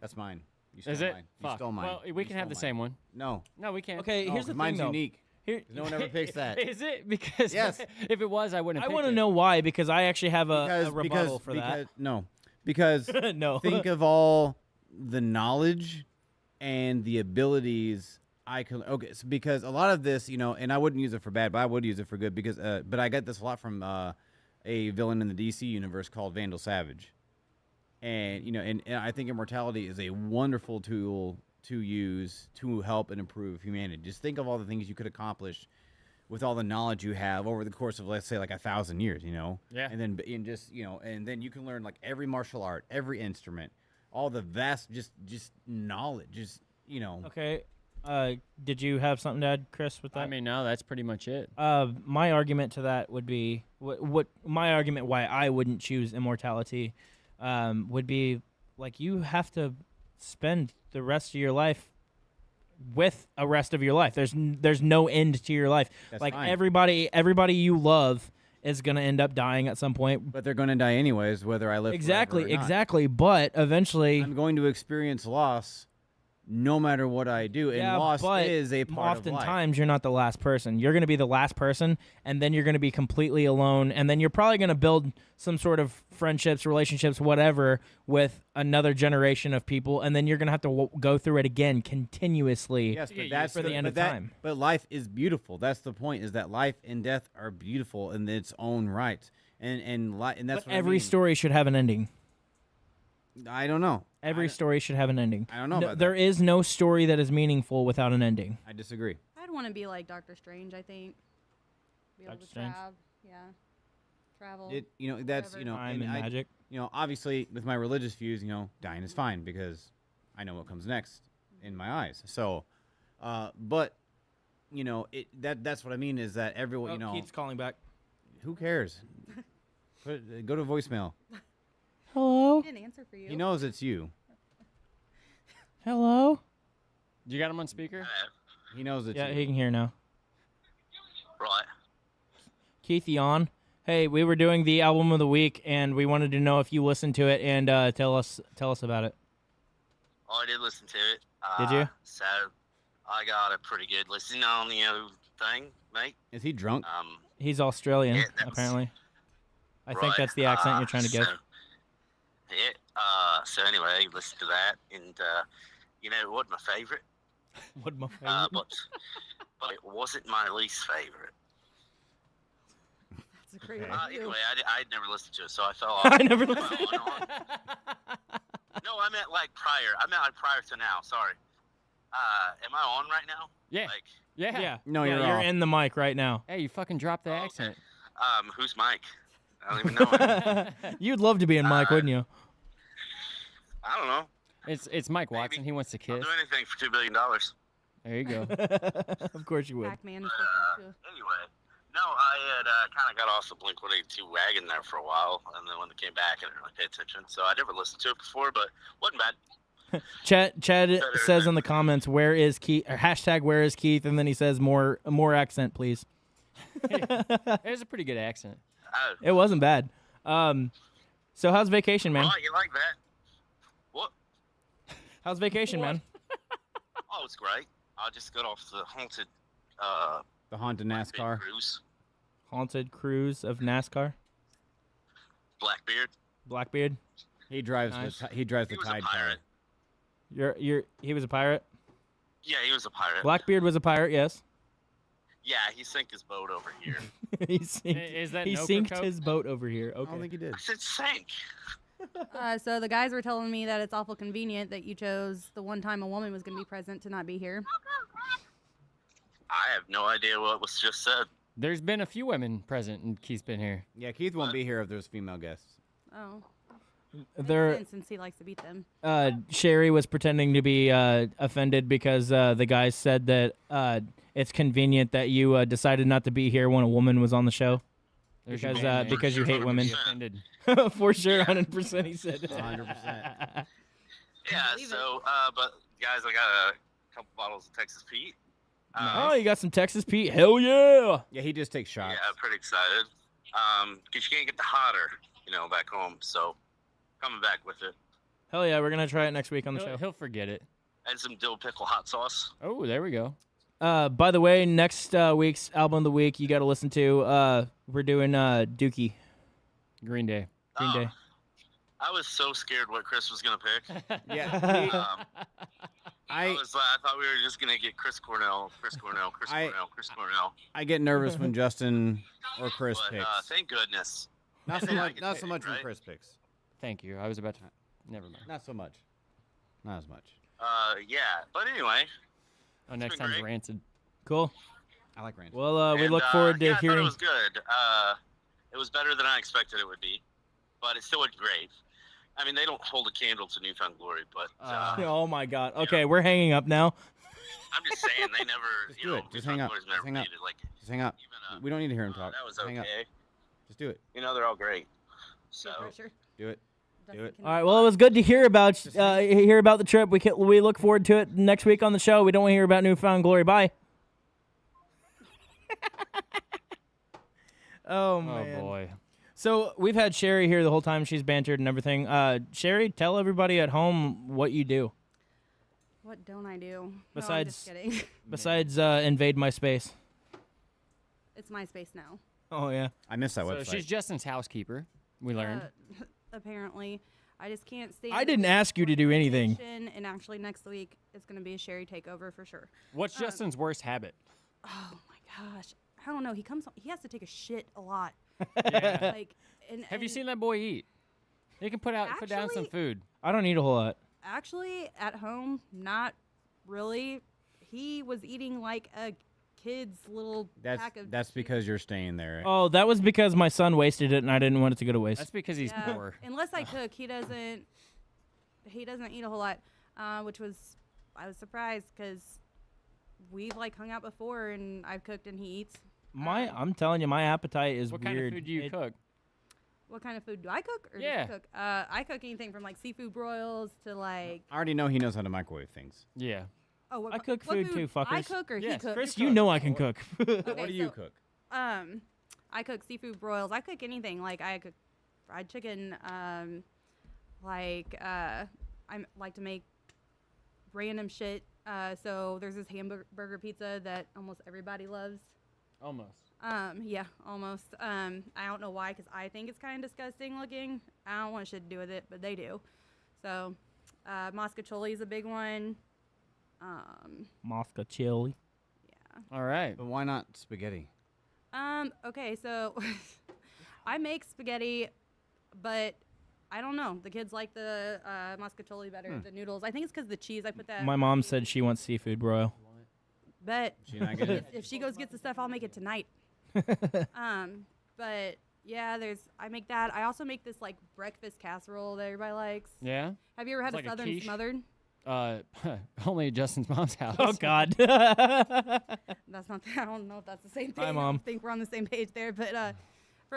That's mine. You stole Is it? mine. You Fuck. stole mine. Well, we You can have stole the mine. same one. No. No, we can't. Okay, No, here's the mine's thing though. unique. Here, No one ever picks that. Is it? Because Yes. if it was, I wouldn't. I have want to picked it. know why because I actually have a rebuttal because, for because, No. Because that. No. think of all the knowledge and the abilities I can. Okay, so because a lot of this, and I wouldn't use it for bad, but I would use it for good because. But I get this a lot from a villain in the DC universe called Vandal Savage, and and I think immortality is a wonderful tool to use to help and improve humanity. Just think of all the things you could accomplish with all the knowledge you have over the course of, let's say, like 1,000 years, Yeah. and then and then you can learn like every martial art, every instrument, all the vast just knowledge, Okay. Did you have something to add, Chris, with that? I mean, no, that's pretty much it. My argument to that would be what my argument why I wouldn't choose immortality would be like you have to spend the rest of your life with a rest of your life. There's no end to your life. That's like fine. everybody you love is gonna end up dying at some point. But they're going to die anyways, whether I live Exactly, forever or not. exactly. But eventually, I'm going to experience loss no matter what I do, and yeah, loss but is a part of life. oftentimes you're not the last person. You're going to be the last person, and then you're going to be completely alone, and then you're probably going to build some sort of friendships, relationships, whatever, with another generation of people, and then you're going to have to go through it again continuously. Yes, To but get that's for the end but of that- time. But life is beautiful. That's the point. Is that life and death are beautiful in its own right, and that's But what I every mean. story should have an ending. I don't know. Every story should have an ending. I don't know about There that. is no story that is meaningful without an ending. I disagree. I'd want to be like Doctor Strange. I think. Be able Doctor to Strange? travel. That's Whatever. Time and I, magic. obviously with my religious views, dying is fine because I know what comes next in my eyes. So, but that's what I mean is that everyone, Keith's calling back. who cares? Go to voicemail. Hello? He didn't answer for you. He knows it's you. Hello? You got him on speaker? He knows it's Yeah, you. he can hear now. Right. Keith, you on? Hey, we were doing the album of the week, and we wanted to know if you listened to it and tell us about it. I did listen to it. Did you? So I got a pretty good listen on the other thing, mate. Is he drunk? He's Australian, Yeah, that's- apparently. I think Right, that's the accent you're trying to give. So anyway, listen to that, and what my favorite? What my favorite? But it wasn't my least favorite. That's a great Okay. review. Anyway, I'd never listened to it, so I fell off. I never Am I listened. on? No, I meant like prior. I meant like prior to now. Sorry. Am I on right now? Yeah. Like, Yeah. Yeah. No, yeah, you're you're off. in the mic right now. Hey, you fucking dropped the Oh, okay. accent. who's Mike? I don't even know him. You'd love to be in mic, wouldn't you? I don't know. It's Mike Watson. Maybe. He wants to I'll kiss. do anything for $2 billion. There you go. Of course you would. Pac-Man and stuff too. Anyway, no, I had kind of got off the Blink-182 wagon there for a while, and then when they came back, I didn't really pay attention. So I never listened to it before, but wasn't bad. Chad says in the comments, "Where is Keith?" Or hashtag Where is Keith? And then he says, "More accent, please." It was a pretty good accent. It wasn't bad. So how's vacation, man? Oh, you like that? What? How's vacation, man? Oh, it's great. I just got off the haunted The haunted big NASCAR. cruise. Haunted cruise of NASCAR. Blackbeard. Blackbeard. He drives Nice. he drives He the was a Tide car. pirate. He was a pirate. Yeah, he was a pirate. Blackbeard was a pirate. Yes. Yeah, he sank his boat over here. he sinked, Is that he no sinked coke? his boat over here. I don't Okay. think he did. I said sank. So the guys were telling me that it's awful convenient that you chose the one time a woman was going to be present to not be here. I have no idea what was just said. There's been a few women present, and Keith's been here. Yeah, Keith won't be here if there's female guests. Oh, There, makes sense since he likes to beat them. Sherry was pretending to be offended because the guys said that it's convenient that you decided not to be here when a woman was on the show. There's your Because, man, man. because you hate women. Be offended. For sure, 100%. He said. 100%. Yeah, believe it. so, but guys, I got a couple bottles of Texas Pete. Oh, you got some Texas Pete? Hell yeah! Yeah, he just takes shots. Yeah, I'm pretty excited. Because you can't get the hotter, back home. So, coming back with it. Hell yeah! We're gonna try it next week on the He'll, show. he'll forget it. And some dill pickle hot sauce. Oh, there we go. By the way, next week's album of the week you got to listen to. We're doing Dookie, Green Day. Green Oh, Day. I was so scared what Chris was going to pick. Yeah, I thought we were just going to get Chris Cornell. I- Cornell. I get nervous when Justin or Chris But picks. thank goodness. Not so I much. get Not to so pick, much when right? Chris picks. Thank you. I was about to. Never mind. Not so much. Not as much. Yeah. But anyway. Oh, next been time's great. Rancid. Cool. I like Ranch. Well, we And, look forward to yeah, I thought hearing. it was good. It was better than I expected it would be, but it still was great. I mean, they don't hold a candle to Newfound Glory, but Oh my God. Okay, we're hanging up now. I'm just saying they never. Just do it. Just hang Newfound up. Glory's Just never hang up. beat it. Like Just hang up. even, We don't need to hear him talk. that was Just hang up. okay. Just do it. They're all great. So No pressure. Do it. Dustin it. can- All right. Well, it was good to hear about the trip. We look forward to it next week on the show. We don't want to hear about Newfound Glory. Bye. Oh Oh man. boy. So we've had Sherry here the whole time. She's bantered and everything. Sherry, tell everybody at home what you do What don't I do? No, I'm Besides- just kidding. besides invade my space. It's MySpace now. Oh yeah. I missed that So website. she's Justin's housekeeper. We learned. Apparently, I just can't stand. I the didn't ask you to do anything. organization, And actually, next week it's going to be a Sherry takeover for sure. What's Justin's worst habit? Oh my gosh, I don't know. He has to take a shit a lot. Yeah. Like, Have you seen that boy eat? He can put down some Actually- food. I don't eat a whole lot. Actually, at home, not really. He was eating like a kid's little pack of. That's because you're staying there. Oh, that was because my son wasted it and I didn't want it to go to waste. That's because he's Yeah, poor. Unless I cook, he doesn't. He doesn't eat a whole lot, which was I was surprised because we've like hung out before and I've cooked and he eats. I'm telling you, my appetite is What weird. kind of food do you It- cook? What kind of food do I cook? Or Yeah. Does he cook? I cook anything from like seafood broils to like. I already know he knows how to microwave things. Yeah. Oh, what, I cook what food too, I fuckers. cook or he Yes, cooks. Chris, you know I can cook. What Okay, do you so- cook? I cook seafood broils. I cook anything. Like I cook fried chicken. I like to make random shit. So there's this hamburger pizza that almost everybody loves. Almost. Yeah, almost. I don't know why, because I think it's kind of disgusting looking. I don't want shit to do with it, but they do. So, Moscacholi is a big one. Mosca chili. All right. But why not spaghetti? Okay, so I make spaghetti, but I don't know. The kids like the Moscacholi better, the noodles. I think it's because the cheese. I put that. My mom said she wants seafood broil. Bet. She not getting it? If she goes gets the stuff, I'll make it tonight. But yeah, I make that. I also make this like breakfast casserole that everybody likes. Yeah. Have you ever had It's a like a southern quiche? smothered? Only at Justin's mom's house. Oh God. That's not. I don't know if that's the same thing. Hi, I Mom. don't think we're on the same page there, but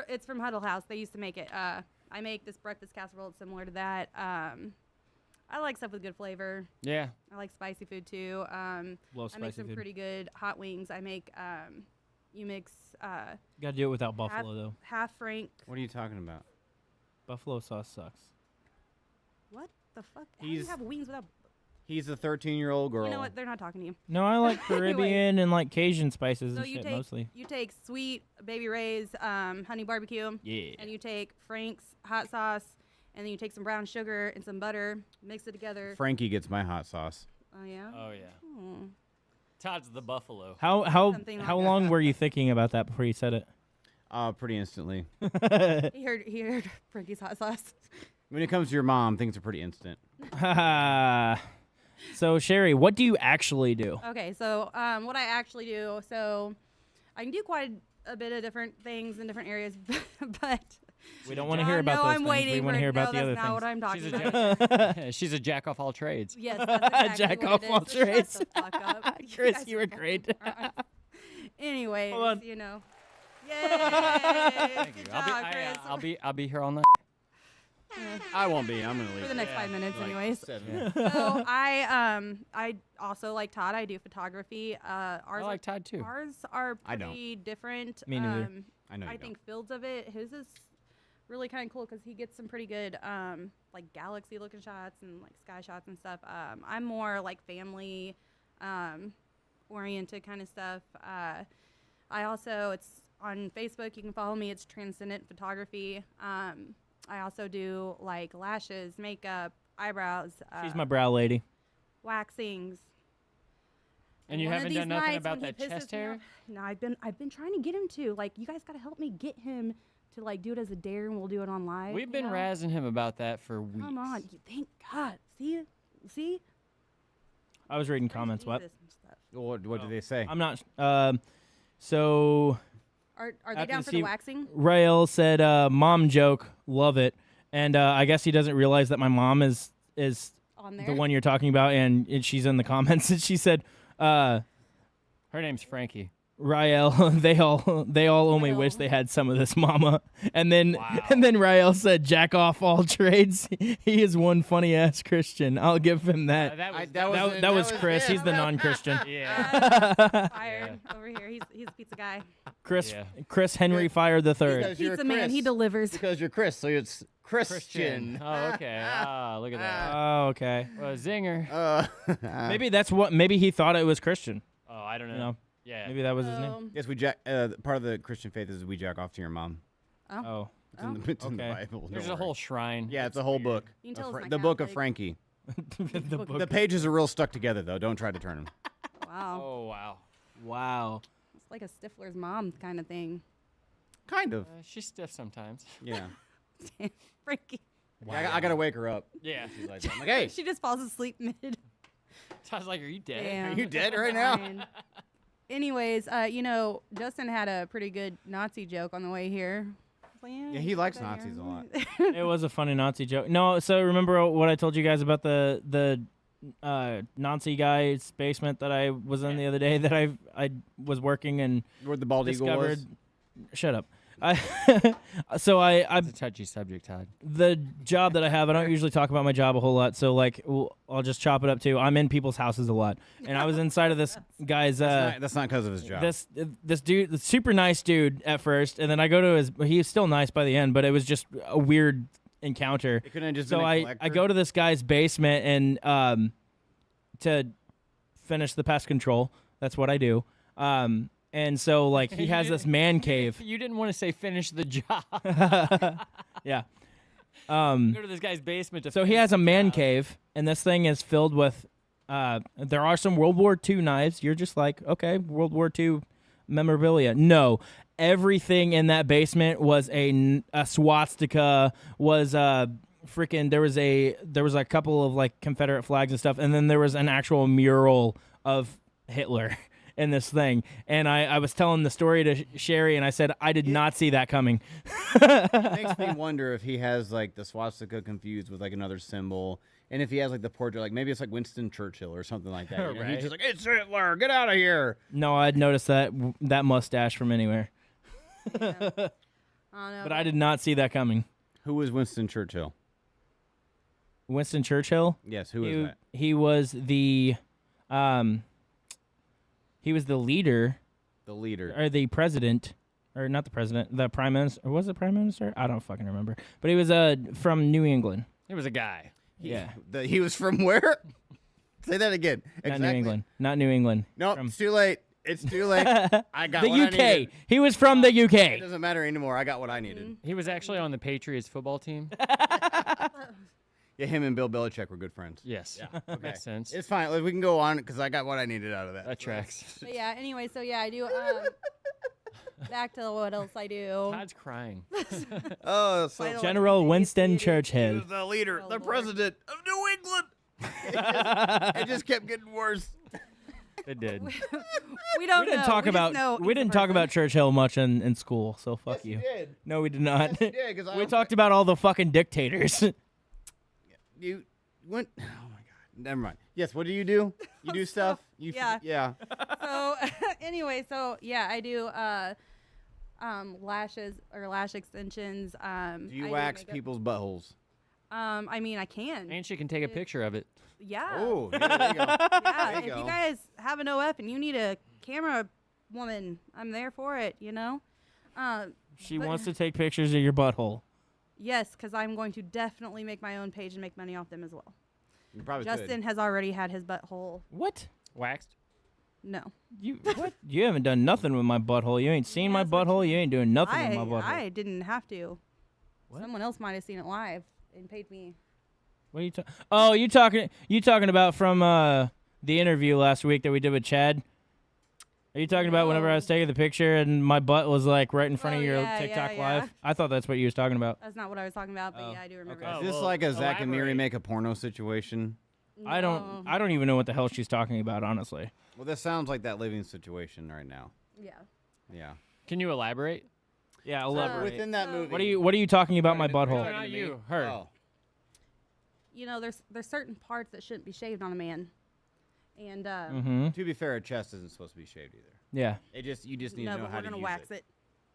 it's from Huddle House. They used to make it. I make this breakfast casserole. It's similar to that. I like stuff with good flavor. Yeah. I like spicy food too. Love I make spicy some food. pretty good hot wings. I make you mix Gotta do it without buffalo though. half Frank. What are you talking about? Buffalo sauce sucks. What the fuck? How do you He's- have wings without? He's a 13-year-old girl. You know what? They're not talking to you. No, I like Caribbean and like Cajun spices So and you shit take mostly. you take sweet Baby Ray's honey barbecue. Yeah. And you take Frank's hot sauce, and then you take some brown sugar and some butter, mix it together. Frankie gets my hot sauce. Oh yeah. Oh yeah. Hmm. Todd's the buffalo. How Something like long that. were you thinking about that before you said it? Pretty instantly. He heard Frankie's hot sauce. When it comes to your mom, things are pretty instant. So Sherry, what do you actually do? Okay, so what I actually do, so I can do quite a bit of different things in different areas, but We don't want to hear about no, those I'm things. waiting. We want to hear about the that's other not things. what I'm talking She's a about. She's a jack off all trades. Yes, that's exactly Jack what off it all is. Shut trades. the fuck up. Chris, guys you are were great. morons. Anyways, Hold on. you know. Yay! Thank you. Good job, Chris. I'll be here all night. I won't be. I'm gonna leave. For the next 5 minutes, Like anyways. 7. So I also like Todd. I do photography. Ours I like Todd too. Ours are I don't. pretty different. Me neither. I know you I don't. think fields of it. His is really kind of cool because he gets some pretty good like galaxy looking shots and like sky shots and stuff. I'm more like family oriented kind of stuff. I also it's on Facebook. You can follow me. It's Transcendent Photography. I also do like lashes, makeup, eyebrows. She's my brow lady. Waxings. And you one of haven't these done nothing nights about when he that chest pisses me hair? off- No, I've been trying to get him to. Like, you guys got to help me get him to like do it as a dare, and we'll do it on live. We've you been know? razzing him about that for weeks. Come on, thank God. See. I was reading comments. What? Jesus and stuff. What did they say? I'm not. So Are they After down the for sea- the waxing? Rael said, "Mom joke, love it." And I guess he doesn't realize that my mom is On there. the one you're talking about, and she's in the comments. And she said, Her name's Frankie. Rael, they all only wish Rael. they had some of this, mama. And then Wow. and then Rael said, "Jack off all trades." He is one funny ass Christian. I'll give him that. That was Chris. it. He's the non-Christian. yeah. Fired over here. He's a pizza guy. Chris Henry fired the third. Because you're Pizza man. He Chris. delivers. Because you're Chris, so it's Christian. Christian. Oh, okay. Ah, look at that. Oh, okay. Well, zinger. Maybe that's what. Maybe he thought it was Christian. Oh, I don't know. You know, Yeah. maybe that was his name. Yes, we jack. Part of the Christian faith is we jack off to your mom. Oh, It's in the, it's in the Okay. Bible. There's don't a whole worry. shrine. Yeah, it's a whole book. You can tell it's not The book of Catholic. Frankie. the book. The pages are real stuck together, though. Don't try to turn them. Wow. Oh, wow. Wow. It's like a Stifler's mom kind of thing. Kind of. She's stiff sometimes. Yeah. Frankie. I gotta wake her up. Yeah. She's like, I'm like, hey, She just falls asleep mid. Todd's like, are you dead? Damn. are you dead right now? Fine. Anyways, Justin had a pretty good Nazi joke on the way here. I was like, Yeah, he you likes put that Nazis here. a lot. It was a funny Nazi joke. No, so remember what I told you guys about the Nazi guy's basement that I was in the other day that I was working and Where the bald eagle discovered. was. Shut up. So I It's a touchy subject, Todd. the job that I have, I don't usually talk about my job a whole lot. So like, I'll just chop it up too. I'm in people's houses a lot, and I was inside of this guy's. That's not because of his job. This dude, the super nice dude at first, and then I go to his. He's still nice by the end, but it was just a weird encounter. It couldn't have just So been a I collector. go to this guy's basement and to finish the pest control. That's what I do. And so like he has this man cave. You didn't want to say finish the job. Yeah. Go to this guy's basement to So he finish has a the man job. cave, and this thing is filled with. There are some World War II knives. You're just like, okay, World War II memorabilia. No, everything in that basement was a swastika. Was freaking. There was a couple of like Confederate flags and stuff, and then there was an actual mural of Hitler. in this thing. And I was telling the story to Sherry, and I said I did not see that coming. It makes me wonder if he has like the swastika confused with like another symbol, and if he has like the portrait, like maybe it's like Winston Churchill or something like that. You know? Right. He's just like, it's Hitler, get out of here. No, I'd noticed that mustache from anywhere, I don't know. but I did not see that coming. Who was Winston Churchill? Winston Churchill. Yes, who is that? He was the leader The leader. or the president, or not the president, the prime minister. Or was it prime minister? I don't fucking remember. But he was from New England. It was a guy. Yeah, He was from where? Say that again. not New England. Not New England. No, From- it's too late. It's too late. I got the what I UK. needed. He was from the It UK. doesn't matter anymore. I got what I needed. He was actually on the Patriots football team. Yeah, him and Bill Belichick were good friends. Yes. Okay. Makes sense. It's fine. We can go on because I got what I needed out of that. That tracks. But yeah. Anyway, so yeah, I do. Back to what else I do. Todd's crying. Oh, I don't General like Winston he Churchill. was the leader, Oh, the Lord. president of New England. It just kept getting worse. It did. We don't We didn't know. talk We just about know we he's a didn't talk person. about Churchill much in school, so fuck you. did. No, we did not. Yes, you did, 'cause I We don't talked about all the fucking dictators. You went. Oh my god. Never mind. Yes. What do? You do stuff. You. Yeah. Yeah. So anyway, so yeah, I do lashes or lash extensions. Do I you do wax makeup. people's buttholes? I mean, I can. And she can take a picture of it. Yeah. Oh, yeah, there you go. Yeah. There If you you go. guys have an OF and you need a camera woman, I'm there for it. You know. She But- wants to take pictures of your butthole. Yes, because I'm going to definitely make my own page and make money off them as well. You probably Justin has already had his butthole. What? Waxed? No. You what? You haven't done nothing with my butthole. You ain't seen my Yes, I butthole. You ain't doing nothing with my butthole. I didn't have to. What? Someone else might have seen it live and paid me. What are you talking? Oh, you talking about from the interview last week that we did with Chad? Are you talking about whenever I was taking the picture and my butt was like right in front Oh, of your yeah, TikTok yeah, yeah. live? I thought that's what you was talking about. That's not what I was talking about, but Oh, yeah, I do remember. okay. Is Oh, this well, like a Zach and Miri elaborate. make a porno situation? I don't even know what the hell she's talking about, honestly. Well, this sounds like that living situation right now. Yeah. Yeah. Can you elaborate? Yeah, So- elaborate. Within that So- movie. What are you talking about my Sorry, butthole? sorry. Not to me. you, her. Oh. You know, there's certain parts that shouldn't be shaved on a man, and Mm-hmm. To be fair, a chest isn't supposed to be shaved either. Yeah, You just need no, to know but how we're to gonna use wax it.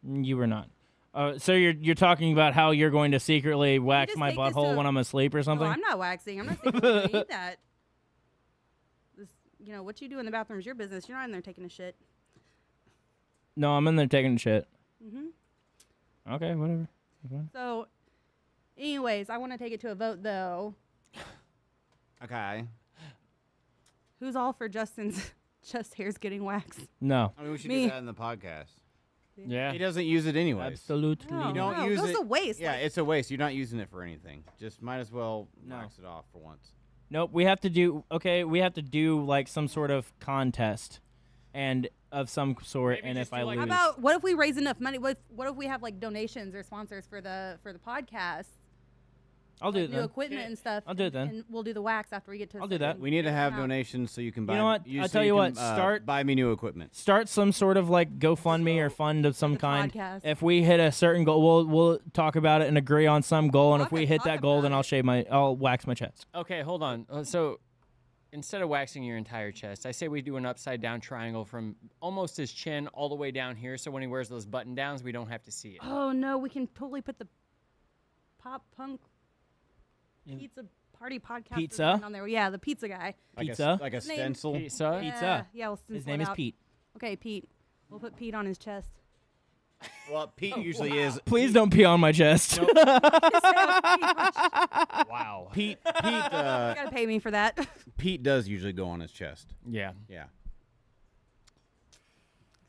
it. you were not. So you're talking about how you're going to secretly wax just my take this butthole to- when I'm asleep or something? No, I'm not waxing. I'm not saying we're gonna eat that. This, you know, what you do in the bathroom is your business. You're not in there taking a shit. No, I'm in there taking shit. Mhm. Okay, whatever. So, anyways, I want to take it to a vote though. Okay. Who's all for Justin's chest hairs getting waxed? No, I mean, we should Me. do that in the podcast. Yeah. He doesn't use it anyways. absolutely. No, You don't no, use it goes it. to waste. Yeah, like- it's a waste. You're not using it for anything. Just might as well No. wax it off for once. Nope. We have to do like some sort of contest, and of some sort. Maybe And just if I do, like, lose, How about what if we raise enough money? What if we have like donations or sponsors for the podcast? I'll do Like it new then. equipment and stuff. I'll do it then. And we'll do the wax after we get to. I'll do that. We need to have Yeah. donations so you can buy. know what? I'll tell you what, start- buy me new equipment. Start some sort of like GoFundMe or fund of some the kind. podcast. If we hit a certain goal, we'll talk about it and agree on some goal. And if we Talk hit that goal, then about I'll wax my chest. Okay, hold on. So instead of waxing your entire chest, I say we do an upside down triangle from almost his chin all the way down here. So when he wears those button downs, we don't have to see it. Oh no, we can totally put the pop punk pizza party podcast Pizza? on there. Yeah, the pizza guy. Pizza? Like a His name- stencil. Pizza? Pizza. Yeah, we'll His stencil name it is out. Pete. Okay, Pete. We'll put Pete on his chest. Well, Pete usually is. Please don't pee on my chest. you Wow. Pete. gotta pay me for that. Pete does usually go on his chest. Yeah. Yeah.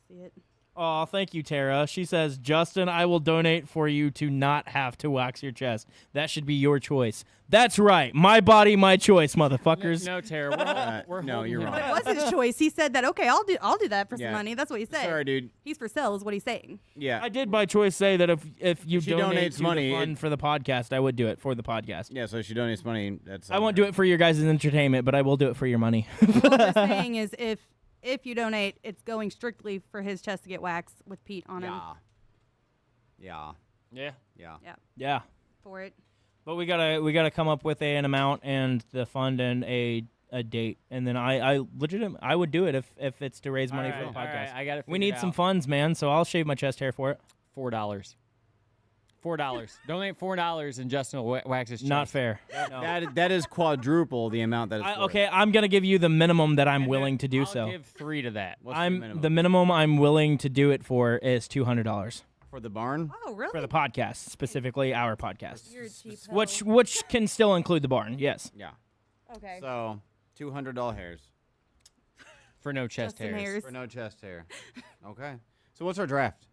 See it. Oh, thank you, Tara. She says, Justin, I will donate for you to not have to wax your chest. That should be your choice. That's right. My body, my choice, motherfuckers. No, Tara. We're no, holding you're him wrong. down. It was his choice. He said that. Okay, I'll do that for Yeah. some money. That's what he said. Sorry, dude. He's for sale, is what he's saying. Yeah. I did by choice say that if you She donate donates to money, the fund for the podcast, I would do it for the podcast. Yeah. So she donates money. That's. I won't do it for your guys' entertainment, but I will do it for your money. What we're saying is if if you donate, it's going strictly for his chest to get waxed with Pete on him Yeah. Yeah. Yeah. Yeah. for it. But we gotta come up with an amount and the fund and a date, and then I would do it if it's to raise money for the All right, podcast. I got it. We need some funds, man. So I'll shave my chest hair for it. $4. Donate $4 and Justin will wax his chest. Not fair. No. That is quadruple the amount that it's worth. Okay, I'm gonna give you the minimum that I'm And willing then to do I'll so. give 3 to that. What's The minimum I'm willing to do it for is $200 for the barn. Oh, really? for the podcast, specifically our podcast, You're a cheap hoe. which can still include the barn. Yes. Yeah. Okay. So $200 hairs For no chest Justin hairs. hairs. for no chest hair. Okay. So what's our draft?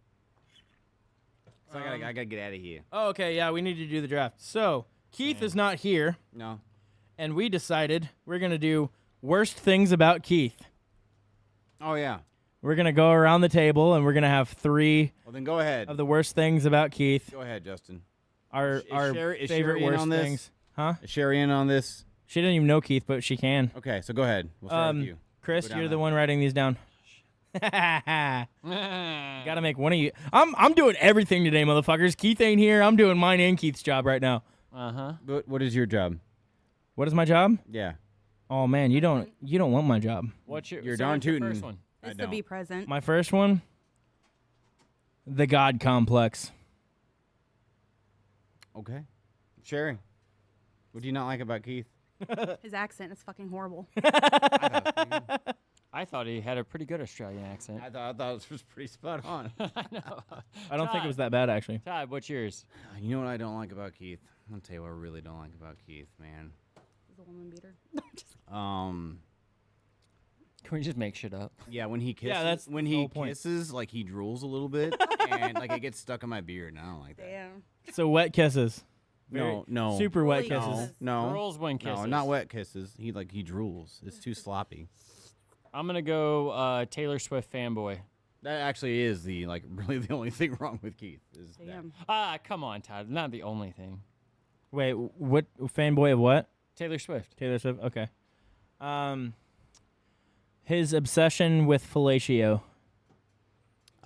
So I gotta get out of here. Oh, okay. Yeah, we need to do the draft. So Keith is not here, No. and we decided we're gonna do worst things about Keith. Oh yeah. We're gonna go around the table, and we're gonna have 3 Well then go ahead. of the worst things about Keith. Go ahead, Justin. Our Is our Sherry favorite in worst on this? things. Huh? Is Sherry in on this? She didn't even know Keith, but she can. Okay, so go ahead. We'll start with you. Chris, Go down you're the that. one writing these down. Gotta make one of you. I'm doing everything today, motherfuckers. Keith ain't here. I'm doing mine and Keith's job right now. Uh-huh. What is your job? What is my job? Yeah. Oh man, you don't want my job. What's your You're so darn what's your tootin'. first one? I It's to be don't. present. My first one, the God complex. Okay. Sherry, what do you not like about Keith? His accent is fucking horrible. I thought he had a pretty good Australian accent. I thought this was pretty spot on. I know. I don't think it was that bad actually. Todd, what's yours? You know what I don't like about Keith? I'll tell you what I really don't like about Keith, man. He's a woman beater. Can we just make shit up? Yeah, when he kisses, Yeah, that's when the he whole point. kisses, like he drools a little bit, and like it gets stuck in my beard, and I don't like that. Damn. So wet kisses. No, Super wet Really kisses. no, no, Girls win kisses. no, not wet kisses. He drools. It's too sloppy. I'm gonna go Taylor Swift fanboy. That actually is really the only thing wrong with Keith. Is that. Damn. Ah, come on, Todd. Not the only thing. Wait, what fanboy of what? Taylor Swift. Taylor Swift. Okay. His obsession with fellatio.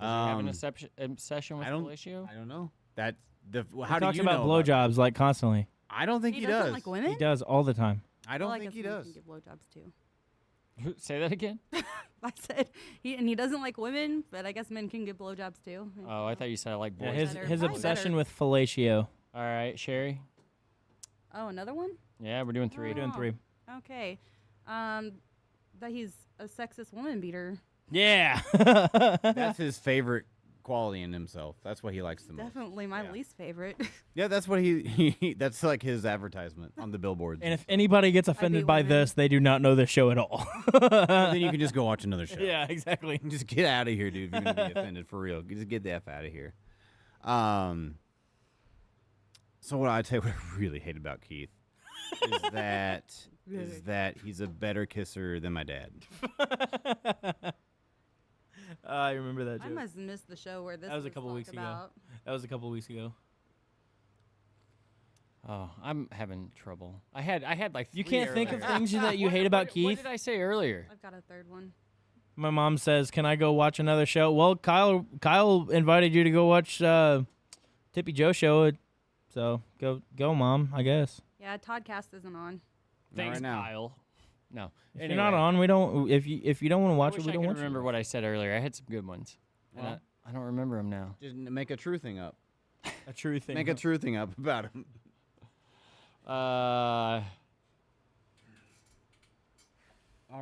Does he have an obsession with I don't. fellatio? I don't know. That's the. He How do talks you about know blowjobs like constantly. I don't think he, doesn't does. like women? He does all the time. I don't Well, think guess he men does. Can give blowjobs too. Say that again. I said he doesn't like women, but I guess men can give blowjobs too. Oh, I thought you said I like Yeah, boys. his Probably obsession better. with fellatio. All right, Sherry. Oh, another one? Yeah, we're doing 3. We're doing 3. Okay. That he's a sexist woman beater. Yeah. That's his favorite quality in himself. That's what he likes the most. Definitely my Yeah. least favorite. Yeah, that's what he that's like his advertisement on the billboards. And if anybody gets offended by women. this, they do not know the show at all. then you can just go watch another show. Yeah, exactly. Just get out of here, dude. If you're gonna be offended for real, just get the f out of here. So what I'd say what I really hate about Keith is that he's a better kisser than my dad. I remember that I joke. must have missed the show where this That was a couple talked weeks ago. about. That was a couple weeks ago. Oh, I'm having trouble. I had like. You 3 can't think of earlier. things that you hate about What Keith. did I say earlier? I've got a third one. My mom says, "Can I go watch another show?" Well, Kyle invited you to go watch Tippy Joe show, so go, Mom. I guess. Yeah, Toddcast isn't on. Thanks, right now. Kyle. No. If you're not on, we don't. If you don't want to watch I it, wish we I don't could watch remember it. what I said earlier. I had some good ones. And Well. I don't remember them now. Just make a true thing up. A true thing. Make a true thing up about him. All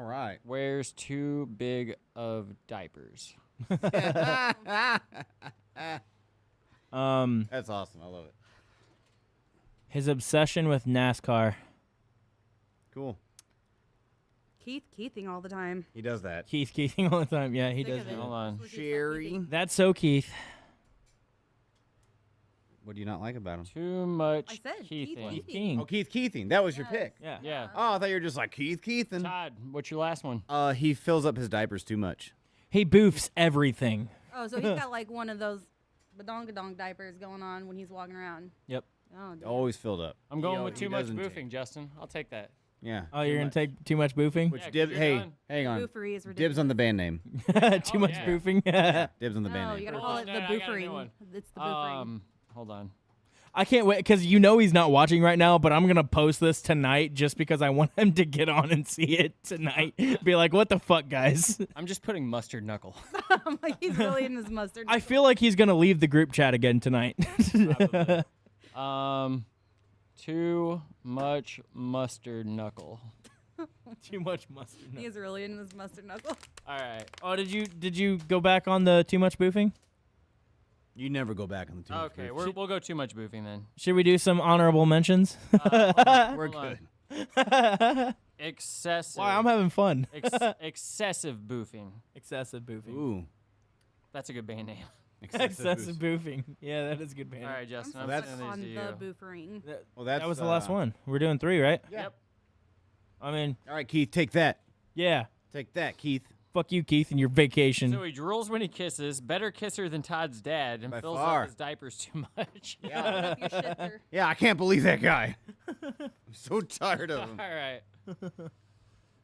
right. Wears too big of diapers. That's His awesome. I love it. his obsession with NASCAR. Cool. Keithing all the time. He does that. Keith keithing all the time. Yeah, he Sick does. of it. Hold on. Just Sherry. keithing. That's so Keith. What do you not like about him? Too much I said Keithing. Keith. King. Oh, Keith Keithing. That was your Yes. pick. Yeah. Yeah. Oh, I thought you were just like Keith Keithing. Todd, what's your last one? He fills up his diapers too much. He boofs everything. Oh, so he's got like one of those badongadong diapers going on when he's walking around. Yep. Oh, damn. Always filled up. I'm going He with al- too he much doesn't boofing, change. Justin. I'll take that. Yeah. Oh, you're gonna take too much boofing? Which Yeah, 'cause dib? you're Hey, done. hang on. Boofery is ridiculous. Dibs on the band name. Too much yeah. boofing. Dibs on the band No, name. you gotta Hold call on, it no, the no, I got a new boofering. one. It's the boofering. Hold on. I can't wait because he's not watching right now, but I'm gonna post this tonight just because I want him to get on and see it tonight. Be like, what the fuck, guys? I'm just putting mustard knuckle. I'm like, he's really in his mustard. I feel like he's gonna leave the group chat again tonight. Too much mustard knuckle. Too much mustard. He is really in his mustard knuckle. All right. Oh, did you go back on the too much boofing? You never go back on the two. Okay, we'll go too much boofing then. Should we do some honorable mentions? We're Hold on. good. Excessive. Wow, I'm having fun. Excessive boofing. Excessive boofing. Ooh. That's a good band name. Excessive boofing. Yeah, that is a good band. All right, I'm Justin. so I'm that's- sending on these the to you. boofering. Well, that's That was the last one. We're doing 3, right? Yep. I mean, All right, Keith, take that. yeah. Take that, Keith. Fuck you, Keith, and your vacation. So he drools when he kisses, better kisser than Todd's dad, and By fills far. up his diapers too much. Up your shitter. Yeah, I can't believe that guy. I'm so tired of him. All right.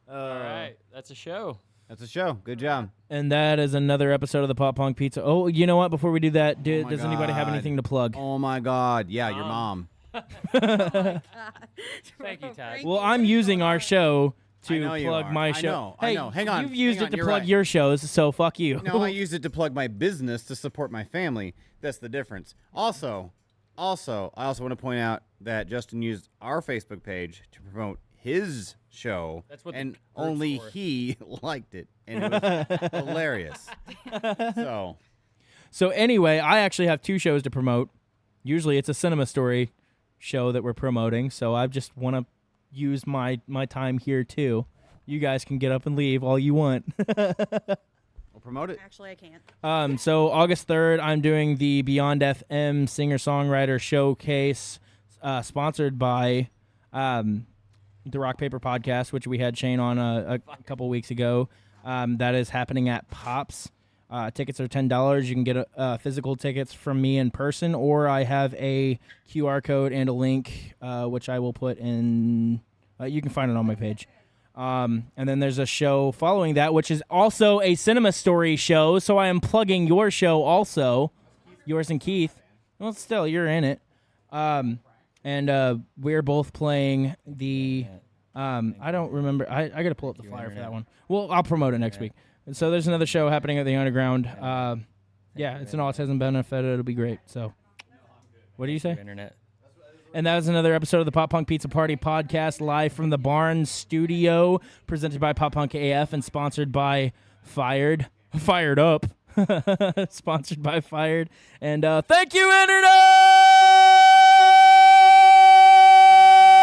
All right. That's a show. That's a show. Good job. And that is another episode of the Pop Punk Pizza. Oh, you know what? Before we do that, my does anybody have God. anything to plug? Oh my God. Yeah, your mom. Thank you, Todd. Well, I'm using our show I know to you plug are. my I show. know, Hey, I know. Hang on, you've used hang it on, to you're plug right. your shows, so fuck you. No, I use it to plug my business to support my family. That's the difference. Also, I also want to point out that Justin used our Facebook page to promote his show, That's what the and group's only for. he liked it, and it was hilarious. So, So anyway, I actually have 2 shows to promote. Usually it's a Cinema Story show that we're promoting, so I just want to use my time here too. You guys can get up and leave all you want. we'll promote it. Actually, I can't. So August 3rd, I'm doing the Beyond FM Singer-Songwriter Showcase, sponsored by the Rock Paper Podcast, which we had Shane on a couple weeks ago. That is happening at Pops. Tickets are $10. You can get physical tickets from me in person, or I have a QR code and a link, which I will put in. You can find it on my page. And then there's a show following that, which is also a Cinema Story show. So I am plugging your show also, yours and Keith. Well, still, you're in it. And we're both playing the. I don't remember. I got to pull up the flyer for that one. Well, I'll promote it next week. And so there's another show happening at the Underground. Yeah, it's an autism benefit. It'll be great. So, what do you say? Internet. And that was another episode of the Pop Punk Pizza Party podcast, live from the Barn Studio, presented by Pop Punk AF and sponsored by Fired Up. Sponsored by Fired. And thank you, Internet!